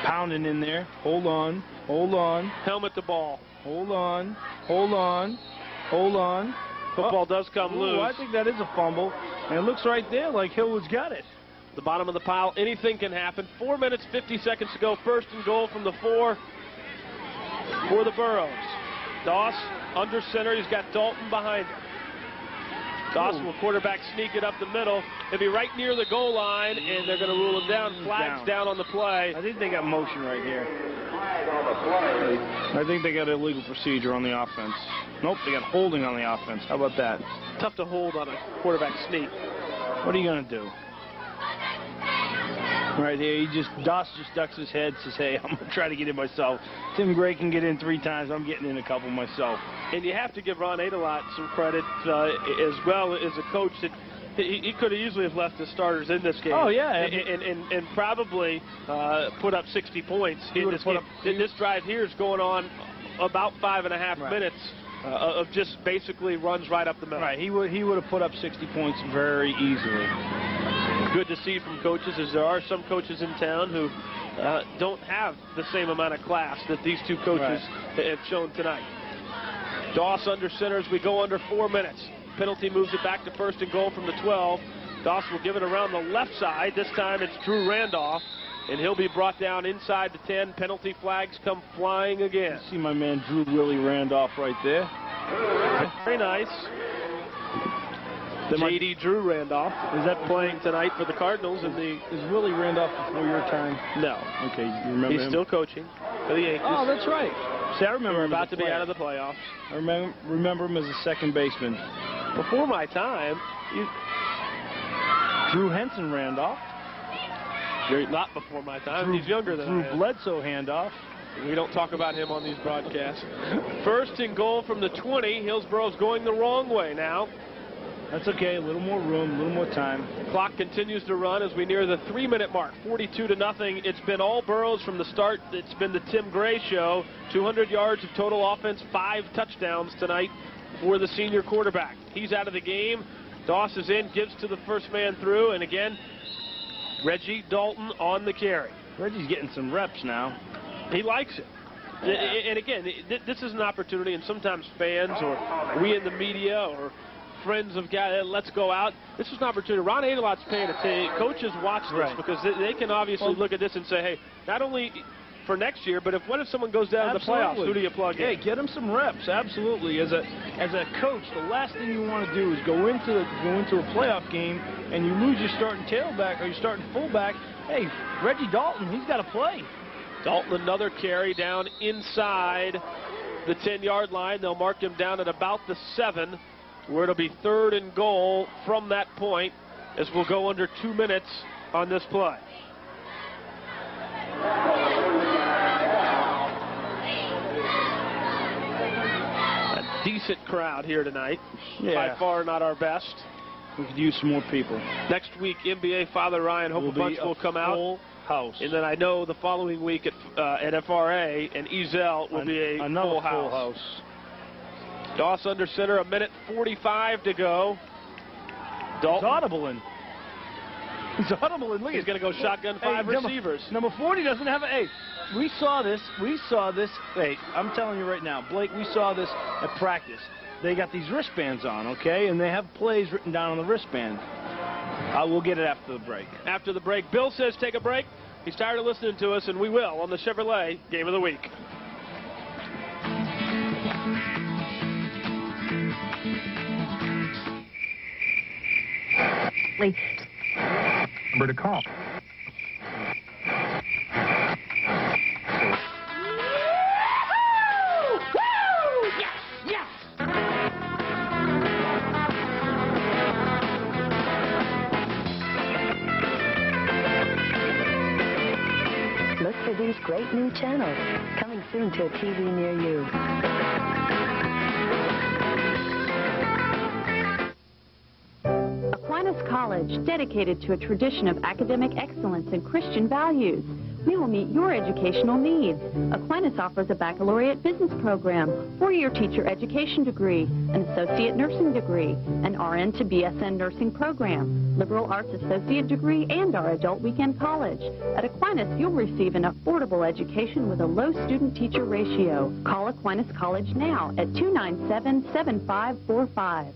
[SPEAKER 2] Pounding in there. Hold on.
[SPEAKER 1] Helmet the ball.
[SPEAKER 2] Hold on.
[SPEAKER 1] Football does come loose.
[SPEAKER 2] I think that is a fumble. And it looks right there like Hillwood's got it.
[SPEAKER 1] The bottom of the pile, anything can happen. 4 minutes, 50 seconds to go. 1st and goal from the 4 for the Burros. Doss under center. He's got Dalton behind him. Doss will quarterback sneak it up the middle. He'll be right near the goal line, and they're going to rule him down. Flags down on the play.
[SPEAKER 2] I think they got motion right here. I think they got illegal procedure on the offense. Nope, they got holding on the offense. How about that?
[SPEAKER 1] Tough to hold on a quarterback sneak.
[SPEAKER 2] What are you going to do? Right here, Doss just ducks his head, says, hey, I'm going to try to get in myself. Tim Gray can get in 3 times. I'm getting in a couple myself.
[SPEAKER 1] And you have to give Ron Adelot some credit as well as a coach that he could have easily have left his starters in this game.
[SPEAKER 2] Oh, yeah.
[SPEAKER 1] And probably put up 60 points in this game. This drive here is going on about 5.5 minutes of just basically runs right up the middle.
[SPEAKER 2] Right. He would have put up 60 points very easily.
[SPEAKER 1] Good to see from coaches, as there are some coaches in town who don't have the same amount of class that these two coaches have shown tonight. Doss under center as we go under 4 minutes. Penalty moves it back to 1st and goal from the 12. Doss will give it around the left side. This time it's Drew Randolph, and he'll be brought down inside the 10. Penalty flags come flying again.
[SPEAKER 2] You see my man Drew Willie Randolph right there.
[SPEAKER 1] Very nice. J.D. Drew Randolph is that playing tonight for the Cardinals.
[SPEAKER 2] Is Willie Randolph before your time?
[SPEAKER 1] No.
[SPEAKER 2] Okay, you remember
[SPEAKER 1] He's
[SPEAKER 2] him?
[SPEAKER 1] still coaching for the Yankees.
[SPEAKER 2] Oh, that's right. See, I remember him
[SPEAKER 1] about to be out of the playoffs.
[SPEAKER 2] I remember him as a second baseman.
[SPEAKER 1] Before my time,
[SPEAKER 2] Drew Henson Randolph.
[SPEAKER 1] Not before my time. He's younger than I am.
[SPEAKER 2] Drew Bledsoe handoff.
[SPEAKER 1] We don't talk about him on these broadcasts. 1st and goal from the 20. Hillsboro's going the wrong way now.
[SPEAKER 2] That's okay. A little more room, a little more time.
[SPEAKER 1] Clock continues to run as we near the 3-minute mark. 42-0. It's been all Burros from the start. It's been the Tim Gray show. 200 yards of total offense, 5 touchdowns tonight for the senior quarterback. He's out of the game. Doss is in, gives to the first man through, and again, Reggie Dalton on the carry.
[SPEAKER 2] Reggie's getting some reps now.
[SPEAKER 1] He likes it. And again, this is an opportunity, and sometimes fans or we in the media or friends of guys, let's go out. This is an opportunity. Ron Adelot's paying attention. Coaches watch this because they can obviously look at this and say, hey, not only for next year, but what if someone goes down in the playoffs? Who do you plug in?
[SPEAKER 2] Hey, get them some reps. Absolutely. As a coach, the last thing you want to do is go into a playoff game and you lose your starting tailback or your starting fullback. Hey, Reggie Dalton, he's got to play.
[SPEAKER 1] Dalton, another carry down inside the 10-yard line. They'll mark him down at about the 7, where it'll be 3rd and goal from that point, as we'll go under 2 minutes on this play. A decent crowd here tonight. By far not our best.
[SPEAKER 2] We could use some more people.
[SPEAKER 1] Next week, NBA Father Ryan, hope a bunch will come out.
[SPEAKER 2] house.
[SPEAKER 1] And then I know the following week at FRA and Ezel will be
[SPEAKER 2] another
[SPEAKER 1] full house. Doss under center, 1:45 to go.
[SPEAKER 2] Dalton. He's audibling. He's audibling. Look,
[SPEAKER 1] he's going to go shotgun five receivers.
[SPEAKER 2] Number 40 doesn't have a. Hey, we saw this. Hey, I'm telling you right now, Blake, we saw this at practice. They got these wristbands on, okay, and they have plays written down on the wristband. We'll get it after the break.
[SPEAKER 1] After the break, Bill says take a break. He's tired of listening to us, and we will on the Chevrolet Game of the Week.
[SPEAKER 10] Number to call.
[SPEAKER 9] Look for these great new channels, coming soon to a TV near you.
[SPEAKER 14] Aquinas College, dedicated to a tradition of academic excellence and Christian values. We will meet your educational needs. Aquinas offers a baccalaureate business program, 4-year teacher education degree, an associate nursing degree, an RN to BSN nursing program, liberal arts associate degree, and our adult weekend college. At Aquinas, you'll receive an affordable education with a low student-teacher ratio. Call Aquinas College now at 297-7545.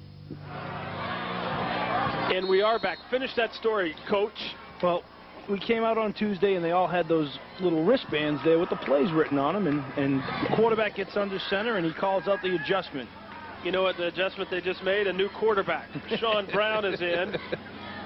[SPEAKER 1] And we are back. Finish that story, Coach.
[SPEAKER 2] Well, we came out on Tuesday, and they all had those little wristbands there with the plays written on them, and the quarterback gets under center, and he calls out the adjustment.
[SPEAKER 1] You know what the adjustment they just made? A new quarterback. Sean Brown is in.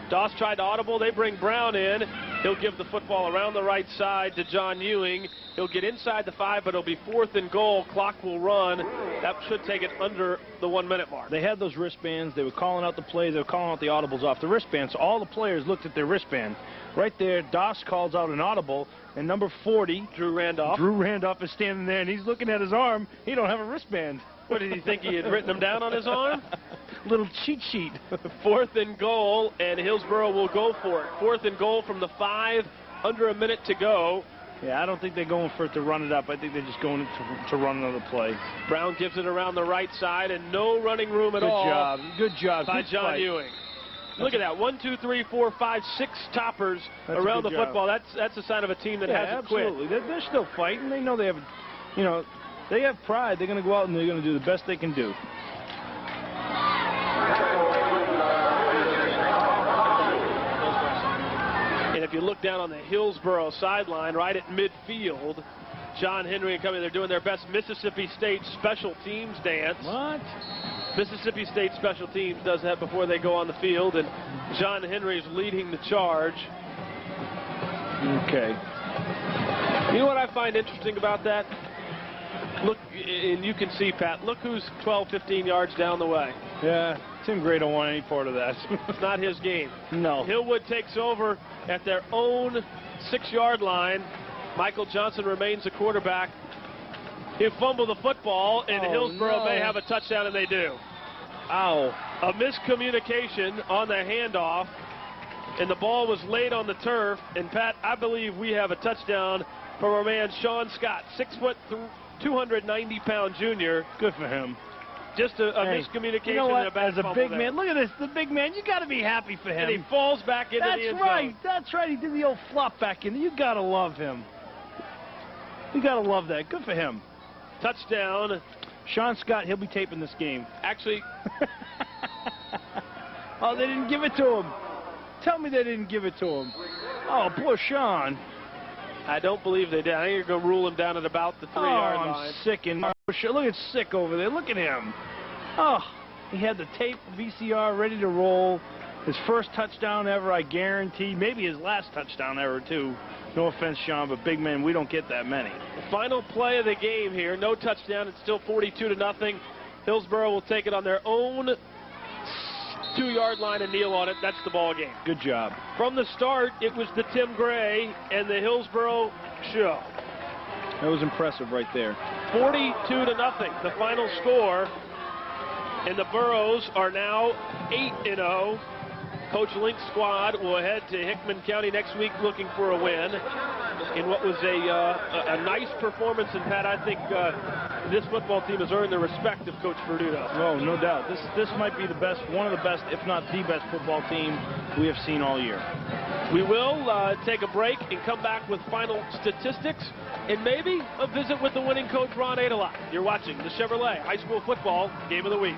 [SPEAKER 1] Doss tried to audible. They bring Brown in. He'll give the football around the right side to John Ewing. He'll get inside the 5, but it'll be 4th and goal. Clock will run. That should take it under the 1-minute mark.
[SPEAKER 2] They had those wristbands. They were calling out the plays. They were calling out the audibles off the wristband. So all the players looked at their wristband. Right there, Doss calls out an audible, and number 40,
[SPEAKER 1] Drew Randolph is
[SPEAKER 2] standing there, and he's looking at his arm. He don't have a wristband.
[SPEAKER 1] What, did he think he had written them down on his arm?
[SPEAKER 2] Little cheat sheet.
[SPEAKER 1] 4th and goal, and Hillsboro will go for it. 4th and goal from the 5, under a minute to go.
[SPEAKER 2] Yeah, I don't think they're going for it to run it up. I think they're just going to run another play.
[SPEAKER 1] Brown gives it around the right side, and no running room at all.
[SPEAKER 2] Good job.
[SPEAKER 1] By John Ewing. Look at that. 1, 2, 3, 4, 5, 6 toppers around the football. That's a sign of a team that hasn't
[SPEAKER 2] absolutely.
[SPEAKER 1] quit.
[SPEAKER 2] They're still fighting. They know they have, they have pride. They're going to go out and they're going to do the best they can do.
[SPEAKER 1] And if you look down on the Hillsboro sideline, right at midfield, John Henry and company, they're doing their best Mississippi State special teams dance.
[SPEAKER 2] What?
[SPEAKER 1] Mississippi State special teams does that before they go on the field, and John Henry's leading the charge.
[SPEAKER 2] Okay.
[SPEAKER 1] You know what I find interesting about that? Look, and you can see, Pat, look who's 12, 15 yards down the way.
[SPEAKER 2] Yeah, Tim Gray don't want any part of that.
[SPEAKER 1] It's not his game.
[SPEAKER 2] No.
[SPEAKER 1] Hillwood takes over at their own 6-yard line. Michael Johnson remains the quarterback. He'll fumble the football, and Hillsboro may have a touchdown, and they do.
[SPEAKER 2] Ow.
[SPEAKER 1] A miscommunication on the handoff, and the ball was laid on the turf. And, Pat, I believe we have a touchdown from our man Sean Scott, 6 foot, 290-pound junior.
[SPEAKER 2] Good for him.
[SPEAKER 1] Just a miscommunication.
[SPEAKER 2] You know what?
[SPEAKER 1] And a bad
[SPEAKER 2] As a big
[SPEAKER 1] there.
[SPEAKER 2] man, look at this. The big man, you got to be happy for him.
[SPEAKER 1] And he falls back into the end zone.
[SPEAKER 2] That's right. He did the old flop back in. You got to love him. You got to love that. Good for him.
[SPEAKER 1] Touchdown.
[SPEAKER 2] Sean Scott, he'll be taping this game.
[SPEAKER 1] Actually.
[SPEAKER 2] Oh, they didn't give it to him. Tell me they didn't give it to him. Oh, poor Sean.
[SPEAKER 1] I don't believe they did. I think you're going to rule him down at about the 3-yard line.
[SPEAKER 2] I'm sick. And look at Sick over there. Look at him. Oh, he had the tape VCR ready to roll. His first touchdown ever, I guarantee. Maybe his last touchdown ever, too. No offense, Sean, but big man, we don't get that many.
[SPEAKER 1] The final play of the game here. No touchdown. It's still 42-0. Hillsboro will take it on their own 2-yard line and kneel on it. That's the ball game.
[SPEAKER 2] Good job.
[SPEAKER 1] From the start, it was the Tim Gray and the Hillsboro show.
[SPEAKER 2] That was impressive right there.
[SPEAKER 1] 42-0, the final score. And the Burros are now 8-0. Coach Link's squad will head to Hickman County next week looking for a win in what was a nice performance. And Pat, I think this football team has earned the respect of Coach Verdudo.
[SPEAKER 2] Oh, no doubt. This might be the best, one of the best, if not the best football team we have seen all year.
[SPEAKER 1] We will take a break and come back with final statistics and maybe a visit with the winning coach, Ron Adelot. You're watching the Chevrolet High School Football Game of the Week.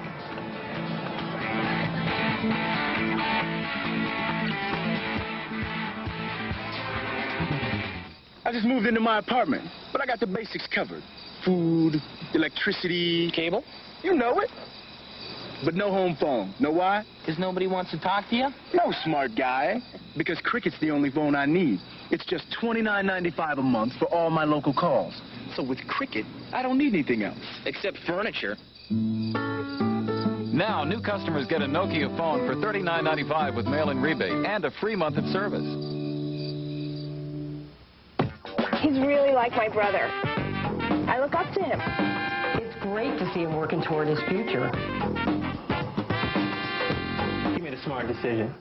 [SPEAKER 6] I just moved into my apartment, but I got the basics covered. Food, electricity, cable. You know it. But no home phone. Know why?
[SPEAKER 7] Because nobody wants to talk to you?
[SPEAKER 6] No, smart guy. Because Cricket's the only phone I need. It's just $29.95 a month for all my local calls. So with Cricket, I don't need anything else.
[SPEAKER 7] Except furniture.
[SPEAKER 8] Now, new customers get a Nokia phone for $39.95 with mail-in rebate and a free month of service.
[SPEAKER 22] He's really like my brother. I look up to him.
[SPEAKER 7] It's great to see him working toward his future.
[SPEAKER 23] He made a smart decision.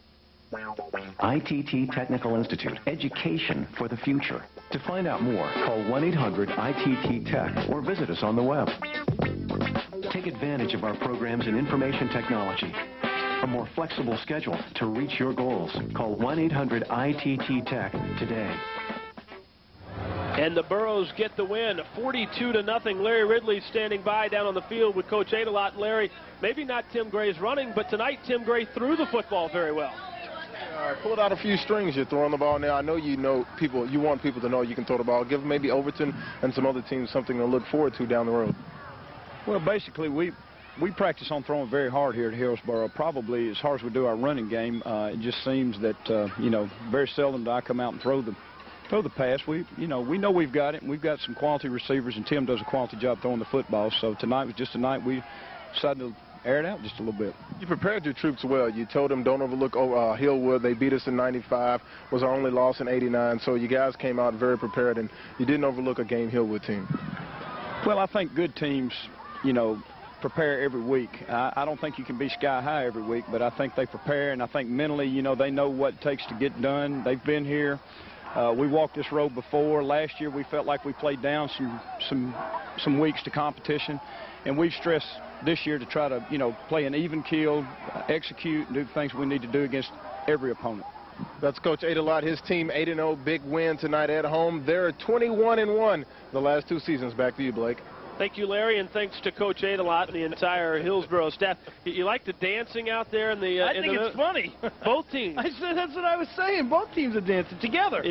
[SPEAKER 23] ITT Technical Institute, education for the future. To find out more, call 1-800-ITT-TECH or visit us on the web. Take advantage of our programs in information technology. A more flexible schedule to reach your goals. Call 1-800-ITT-TECH today.
[SPEAKER 1] And the Burros get the win, 42-0. Larry Ridley standing by down on the field with Coach Adelot. Larry, maybe not Tim Gray's running, but tonight Tim Gray threw the football very well.
[SPEAKER 3] Pulled out a few strings. You're throwing the ball now. I know you want people to know you can throw the ball. Give maybe Overton and some other teams something to look forward to down the road.
[SPEAKER 2] Well, basically, we practice on throwing very hard here at Hillsboro, probably as hard as we do our running game. It just seems that, very seldom do I come out and throw the pass. We know we've got it, and we've got some quality receivers, and Tim does a quality job throwing the football. So tonight was just a night we decided to air it out just a little bit.
[SPEAKER 3] You prepared your troops well. You told them don't overlook Hillwood. They beat us in '95, was our only loss in '89. So you guys came out very prepared, and you didn't overlook a game Hillwood team.
[SPEAKER 2] Well, I think good teams, prepare every week. I don't think you can be sky high every week, but I think they prepare, and I think mentally, they know what it takes to get done. They've been here. We walked this road before. Last year we felt like we played down some weeks to competition, and we've stressed this year to try to play an even keel, execute, and do the things we need to do against every opponent.
[SPEAKER 3] That's Coach Adelot. His team 8-0, big win tonight at home. They're 21-1 the last two seasons. Back to you, Blake.
[SPEAKER 1] Thank you, Larry, and thanks to Coach Adelot and the entire Hillsboro staff. You like the dancing out there in the?
[SPEAKER 2] I think it's funny.
[SPEAKER 1] Both teams.
[SPEAKER 2] I said that's what I was saying. Both teams are dancing together.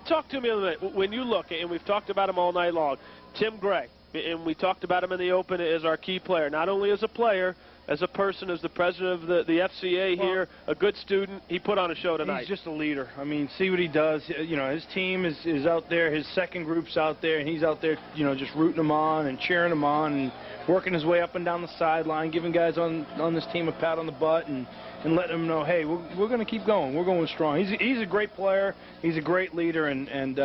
[SPEAKER 1] Talk to me a little bit. When you look, and we've talked about him all night long, Tim Gray, and we talked about him in the open as our key player, not only as a player, as a person, as the president of the FCA here, a good student. He put on a show tonight.
[SPEAKER 2] He's just a leader. I mean, see what he does. His team is out there. His second group's out there, and he's out there, just rooting them on and cheering them on and working his way up and down the sideline, giving guys on this team a pat on the butt and letting them know, hey, we're going to keep going. We're going strong. He's a great player. He's a great leader, and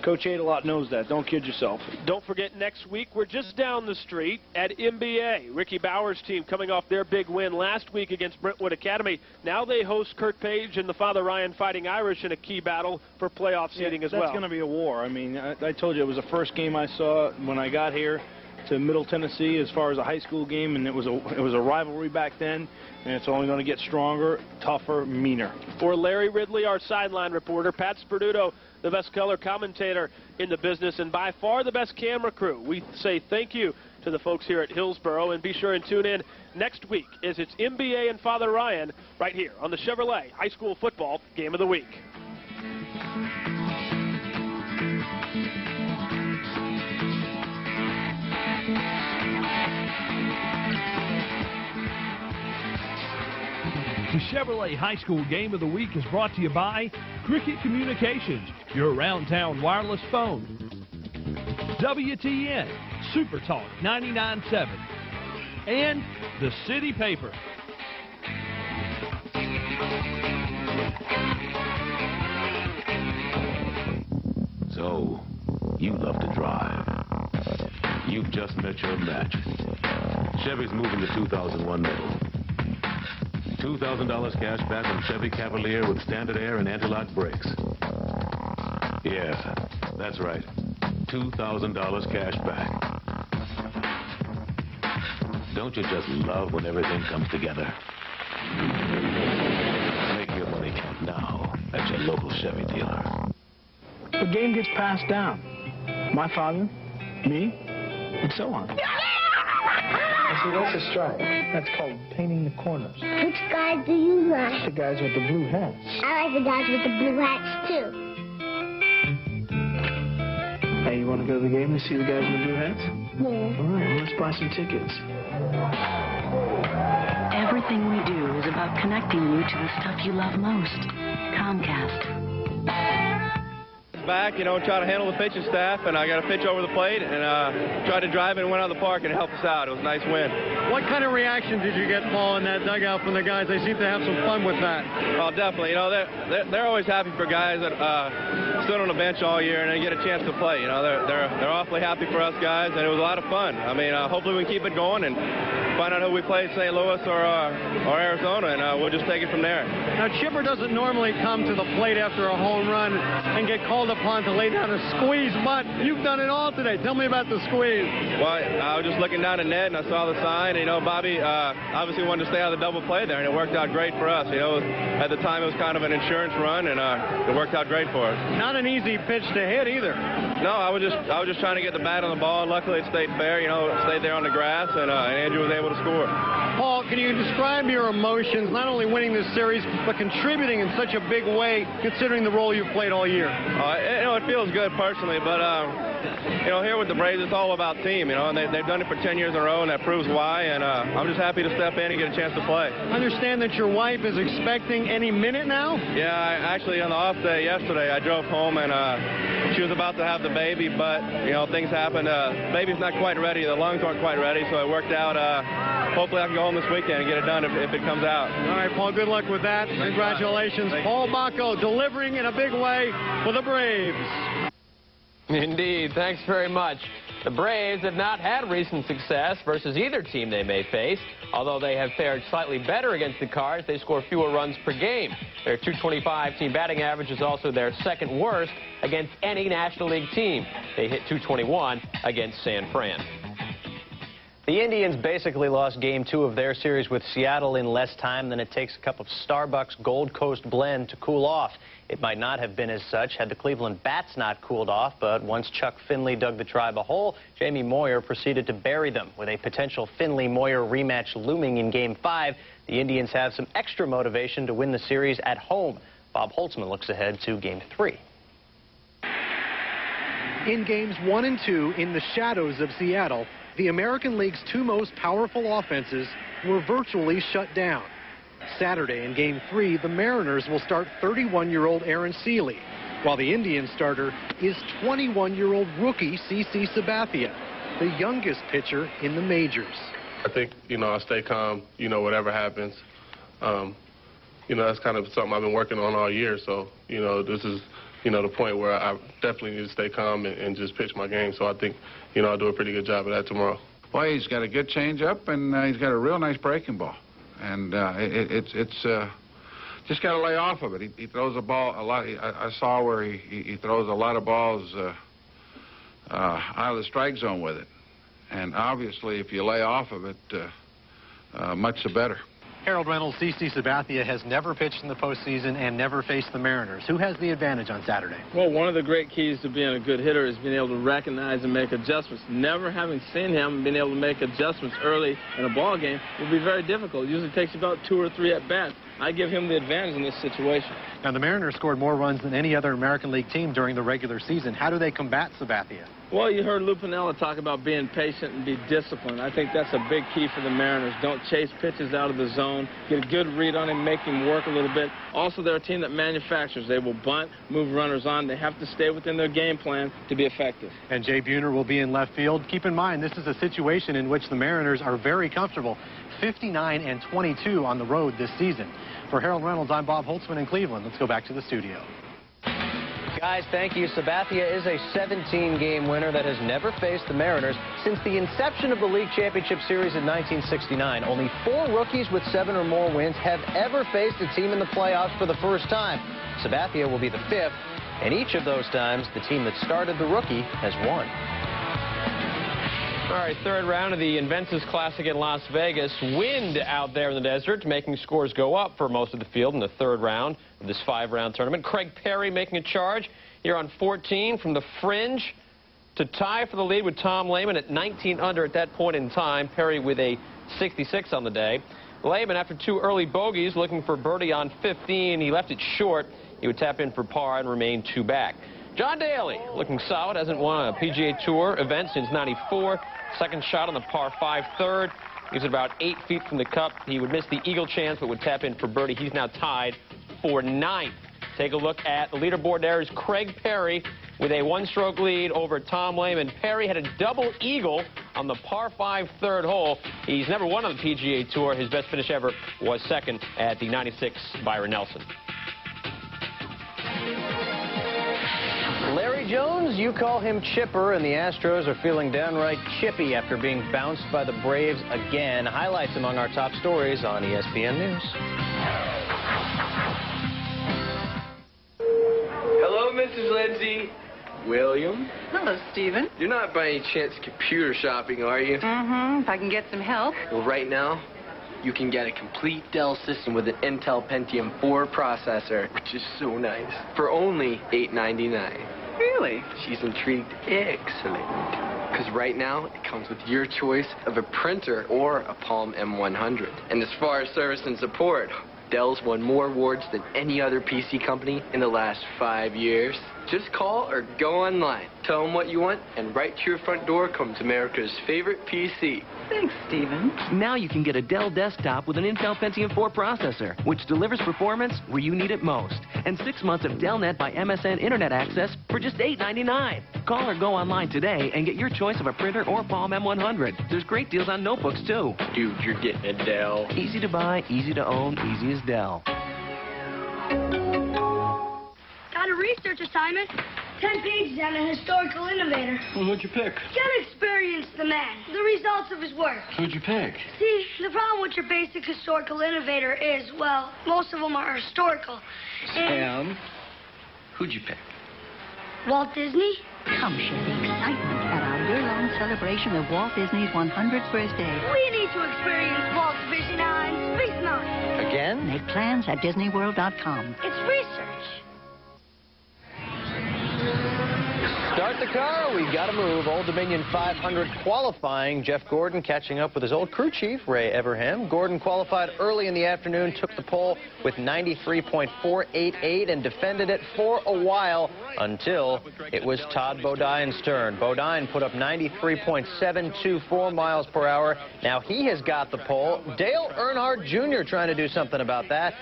[SPEAKER 2] Coach Adelot knows that. Don't kid yourself.
[SPEAKER 1] Don't forget, next week, we're just down the street at MBA. Ricky Bauer's team coming off their big win last week against Brentwood Academy. Now they host Kurt Page and the Father Ryan Fighting Irish in a key battle for playoff seeding as well.
[SPEAKER 2] That's going to be a war. I mean, I told you it was the first game I saw when I got here to Middle Tennessee as far as a high school game, and it was a rivalry back then, and it's only going to get stronger, tougher, meaner.
[SPEAKER 1] For Larry Ridley, our sideline reporter, Pat Sperduto, the best color commentator in the business, and by far the best camera crew, we say thank you to the folks here at Hillsboro, and be sure and tune in next week as it's MBA and Father Ryan right here on the Chevrolet High School Football Game of the Week.
[SPEAKER 11] The Chevrolet High School Game of the Week is brought to you by Cricket Communications, your around-town wireless phone. WTN, Super Talk 99.7, and the City Paper.
[SPEAKER 5] So, you love to drive. You've just met your match. Chevy's moving the 2001 model. $2,000 cash back on Chevy Cavalier with standard air and anti-lock brakes. Yeah, that's right. $2,000 cash back. Don't you just love when everything comes together? Make your money count now at your local Chevy dealer.
[SPEAKER 6] The game gets passed down. My father, me, and so on.
[SPEAKER 12] I see, that's a strike. That's called painting the corners.
[SPEAKER 13] Which guys do you like?
[SPEAKER 12] The guys with the blue hats.
[SPEAKER 13] I like the guys with the blue hats, too.
[SPEAKER 12] Hey, you want to go to the game to see the guys in the blue hats?
[SPEAKER 13] No.
[SPEAKER 12] All right, well, let's buy some tickets.
[SPEAKER 9] Everything we do is about connecting you to the stuff you love most. Comcast.
[SPEAKER 15] Back, try to handle the pitching staff, and I got a pitch over the plate, and tried to drive it and went out of the park, and it helped us out. It was a nice win.
[SPEAKER 2] What kind of reaction did you get, Paul, in that dugout from the guys? They seem to have some fun with that.
[SPEAKER 15] Well, definitely. They're always happy for guys that stood on the bench all year and they get a chance to play. They're awfully happy for us guys, and it was a lot of fun. I mean, hopefully we can keep it going and find out who we play, St. Louis or Arizona, and we'll just take it from there.
[SPEAKER 2] Now, Chipper doesn't normally come to the plate after a home run and get called upon to lay down a squeeze, but you've done it all today. Tell me about the squeeze.
[SPEAKER 15] Well, I was just looking down the net, and I saw the sign. Bobby obviously wanted to stay out of the double play there, and it worked out great for us. At the time, it was kind of an insurance run, and it worked out great for us.
[SPEAKER 2] Not an easy pitch to hit either.
[SPEAKER 15] No, I was just trying to get the bat on the ball, and luckily it stayed fair. It stayed there on the grass, and Andrew was able to score.
[SPEAKER 2] Paul, can you describe your emotions, not only winning this series, but contributing in such a big way, considering the role you've played all year?
[SPEAKER 15] It feels good personally, but here with the Braves, it's all about team, and they've done it for 10 years in a row, and that proves why, and I'm just happy to step in and get a chance to play.
[SPEAKER 2] I understand that your wife is expecting any minute now?
[SPEAKER 15] Yeah, actually on the off day yesterday, I drove home, and she was about to have the baby, but, things happened. Baby's not quite ready. The lungs aren't quite ready, so it worked out. Hopefully I can go home this weekend and get it done if it comes out.
[SPEAKER 2] All right, Paul, good luck with that. Congratulations. Paul Bacco delivering in a big way for the Braves.
[SPEAKER 24] Indeed. Thanks very much. The Braves have not had recent success versus either team they may face. Although they have fared slightly better against the Cards, they score fewer runs per game. Their .225 team batting average is also their second worst against any National League team. They hit .221 against San Fran.
[SPEAKER 25] The Indians basically lost Game 2 of their series with Seattle in less time than it takes a cup of Starbucks Gold Coast blend to cool off. It might not have been as such had the Cleveland bats not cooled off, but once Chuck Finley dug the Tribe a hole, Jamie Moyer proceeded to bury them. With a potential Finley-Moyer rematch looming in Game 5, the Indians have some extra motivation to win the series at home. Bob Holtzman looks ahead to Game 3.
[SPEAKER 26] In Games 1 and 2, in the shadows of Seattle, the American League's two most powerful offenses were virtually shut down. Saturday in Game 3, the Mariners will start 31-year-old Aaron Seeley, while the Indian starter is 21-year-old rookie CC Sabathia, the youngest pitcher in the majors.
[SPEAKER 27] I think, I stay calm, whatever happens. That's kind of something I've been working on all year, so, this is, the point where I definitely need to stay calm and just pitch my game. So I think, I'll do a pretty good job of that tomorrow.
[SPEAKER 28] Well, he's got a good changeup, and he's got a real nice breaking ball. And it's just got to lay off of it. He throws the ball a lot. I saw where he throws a lot of balls out of the strike zone with it. And obviously, if you lay off of it, much the better.
[SPEAKER 26] Harold Reynolds, CC Sabathia has never pitched in the postseason and never faced the Mariners. Who has the advantage on Saturday?
[SPEAKER 29] Well, one of the great keys to being a good hitter is being able to recognize and make adjustments. Never having seen him being able to make adjustments early in a ball game will be very difficult. It usually takes about 2 or 3 at-bats. I give him the advantage in this situation.
[SPEAKER 26] Now, the Mariners scored more runs than any other American League team during the regular season. How do they combat Sabathia?
[SPEAKER 29] Well, you heard Lou Piniella talk about being patient and be disciplined. I think that's a big key for the Mariners. Don't chase pitches out of the zone. Get a good read on him, make him work a little bit. Also, they're a team that manufactures. They will bunt, move runners on. They have to stay within their game plan to be effective.
[SPEAKER 26] And Jay Buhner will be in left field. Keep in mind, this is a situation in which the Mariners are very comfortable. 59-22 on the road this season. For Harold Reynolds, I'm Bob Holtzman in Cleveland. Let's go back to the studio.
[SPEAKER 25] Guys, thank you. Sabathia is a 17-game winner that has never faced the Mariners since the inception of the League Championship Series in 1969. Only 4 rookies with 7 or more wins have ever faced a team in the playoffs for the first time. Sabathia will be the 5th, and each of those times, the team that started the rookie has won. All right, third round of the Invensys Classic in Las Vegas. Wind out there in the desert, making scores go up for most of the field in the third round of this 5-round tournament. Craig Perry making a charge here on 14 from the fringe to tie for the lead with Tom Lehman at 19 under at that point in time. Perry with a 66 on the day. Lehman, after 2 early bogeys, looking for birdie on 15. He left it short. He would tap in for par and remain 2 back. John Daly looking solid. Hasn't won a PGA Tour event since '94. Second shot on the par 5 third. He's about 8 feet from the cup. He would miss the eagle chance, but would tap in for birdie. He's now tied for 9th. Take a look at the leaderboard. There is Craig Perry with a 1-stroke lead over Tom Lehman. Perry had a double eagle on the par 5 third hole. He's never won on the PGA Tour. His best finish ever was second at the '96 Byron Nelson. Larry Jones, you call him chipper, and the Astros are feeling downright chippy after being bounced by the Braves again. Highlights among our top stories on ESPN News.
[SPEAKER 4] Hello, Mrs. Lindsay. William?
[SPEAKER 10] Hello, Stephen.
[SPEAKER 4] You're not by any chance computer shopping, are you?
[SPEAKER 10] Mm-hmm. If I can get some help.
[SPEAKER 4] Well, right now, you can get a complete Dell system with an Intel Pentium 4 processor, which is so nice, for only $899.
[SPEAKER 10] Really?
[SPEAKER 4] She's intrigued. Excellent. Because right now, it comes with your choice of a printer or a Palm M100. And as far as service and support, Dell's won more awards than any other PC company in the last 5 years. Just call or go online. Tell them what you want, and right to your front door comes America's favorite PC.
[SPEAKER 10] Thanks, Stephen.
[SPEAKER 14] Now you can get a Dell desktop with an Intel Pentium 4 processor, which delivers performance where you need it most. And 6 months of DellNet by MSN Internet access for just $8.99. Call or go online today and get your choice of a printer or Palm M100. There's great deals on notebooks, too.
[SPEAKER 4] Dude, you're getting a Dell.
[SPEAKER 14] Easy to buy, easy to own, easy as Dell.
[SPEAKER 13] Got a research assignment. 10 pages on a historical innovator.
[SPEAKER 4] Well, what'd you pick?
[SPEAKER 13] Gotta experience the man, the results of his work.
[SPEAKER 4] Who'd you pick?
[SPEAKER 13] See, the problem with your basic historical innovator is, well, most of them are historical.
[SPEAKER 4] And who'd you pick?
[SPEAKER 13] Walt Disney?
[SPEAKER 16] Come share the excitement at our year-long celebration of Walt Disney's 100th birthday.
[SPEAKER 13] We need to experience Walt's vision on Space Mountain.
[SPEAKER 4] Again?
[SPEAKER 16] Make plans at DisneyWorld.com.
[SPEAKER 13] It's research.
[SPEAKER 25] Start the car. We got to move. Old Dominion 500 qualifying. Jeff Gordon catching up with his old crew chief, Ray Everham. Gordon qualified early in the afternoon, took the pole with 93.488 and defended it for a while until it was Todd Bodine's turn. Bodine put up 93.724 miles per hour. Now he has got the pole. Dale Earnhardt Jr. trying to do something about that.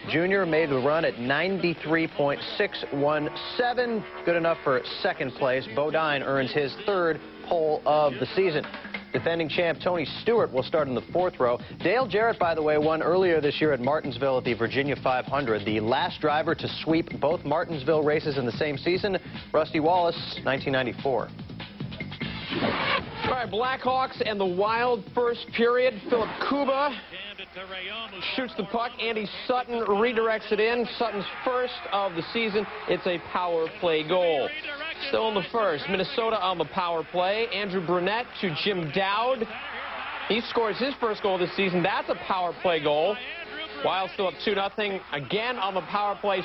[SPEAKER 25] Jr. made the run at 93.617. Good enough for second place. Bodine earns his 3rd pole of the season. Defending champ Tony Stewart will start in the 4th row. Dale Jarrett, by the way, won earlier this year at Martinsville at the Virginia 500. The last driver to sweep both Martinsville races in the same season, Rusty Wallace, 1994. All right, Blackhawks and the Wild first period. Philip Kuba shoots the puck. Andy Sutton redirects it in. Sutton's first of the season. It's a power play goal. Still in the first. Minnesota on the power play. Andrew Brunette to Jim Dowd. He scores his first goal this season. That's a power play goal. Wild still up 2-0. Again on the power play.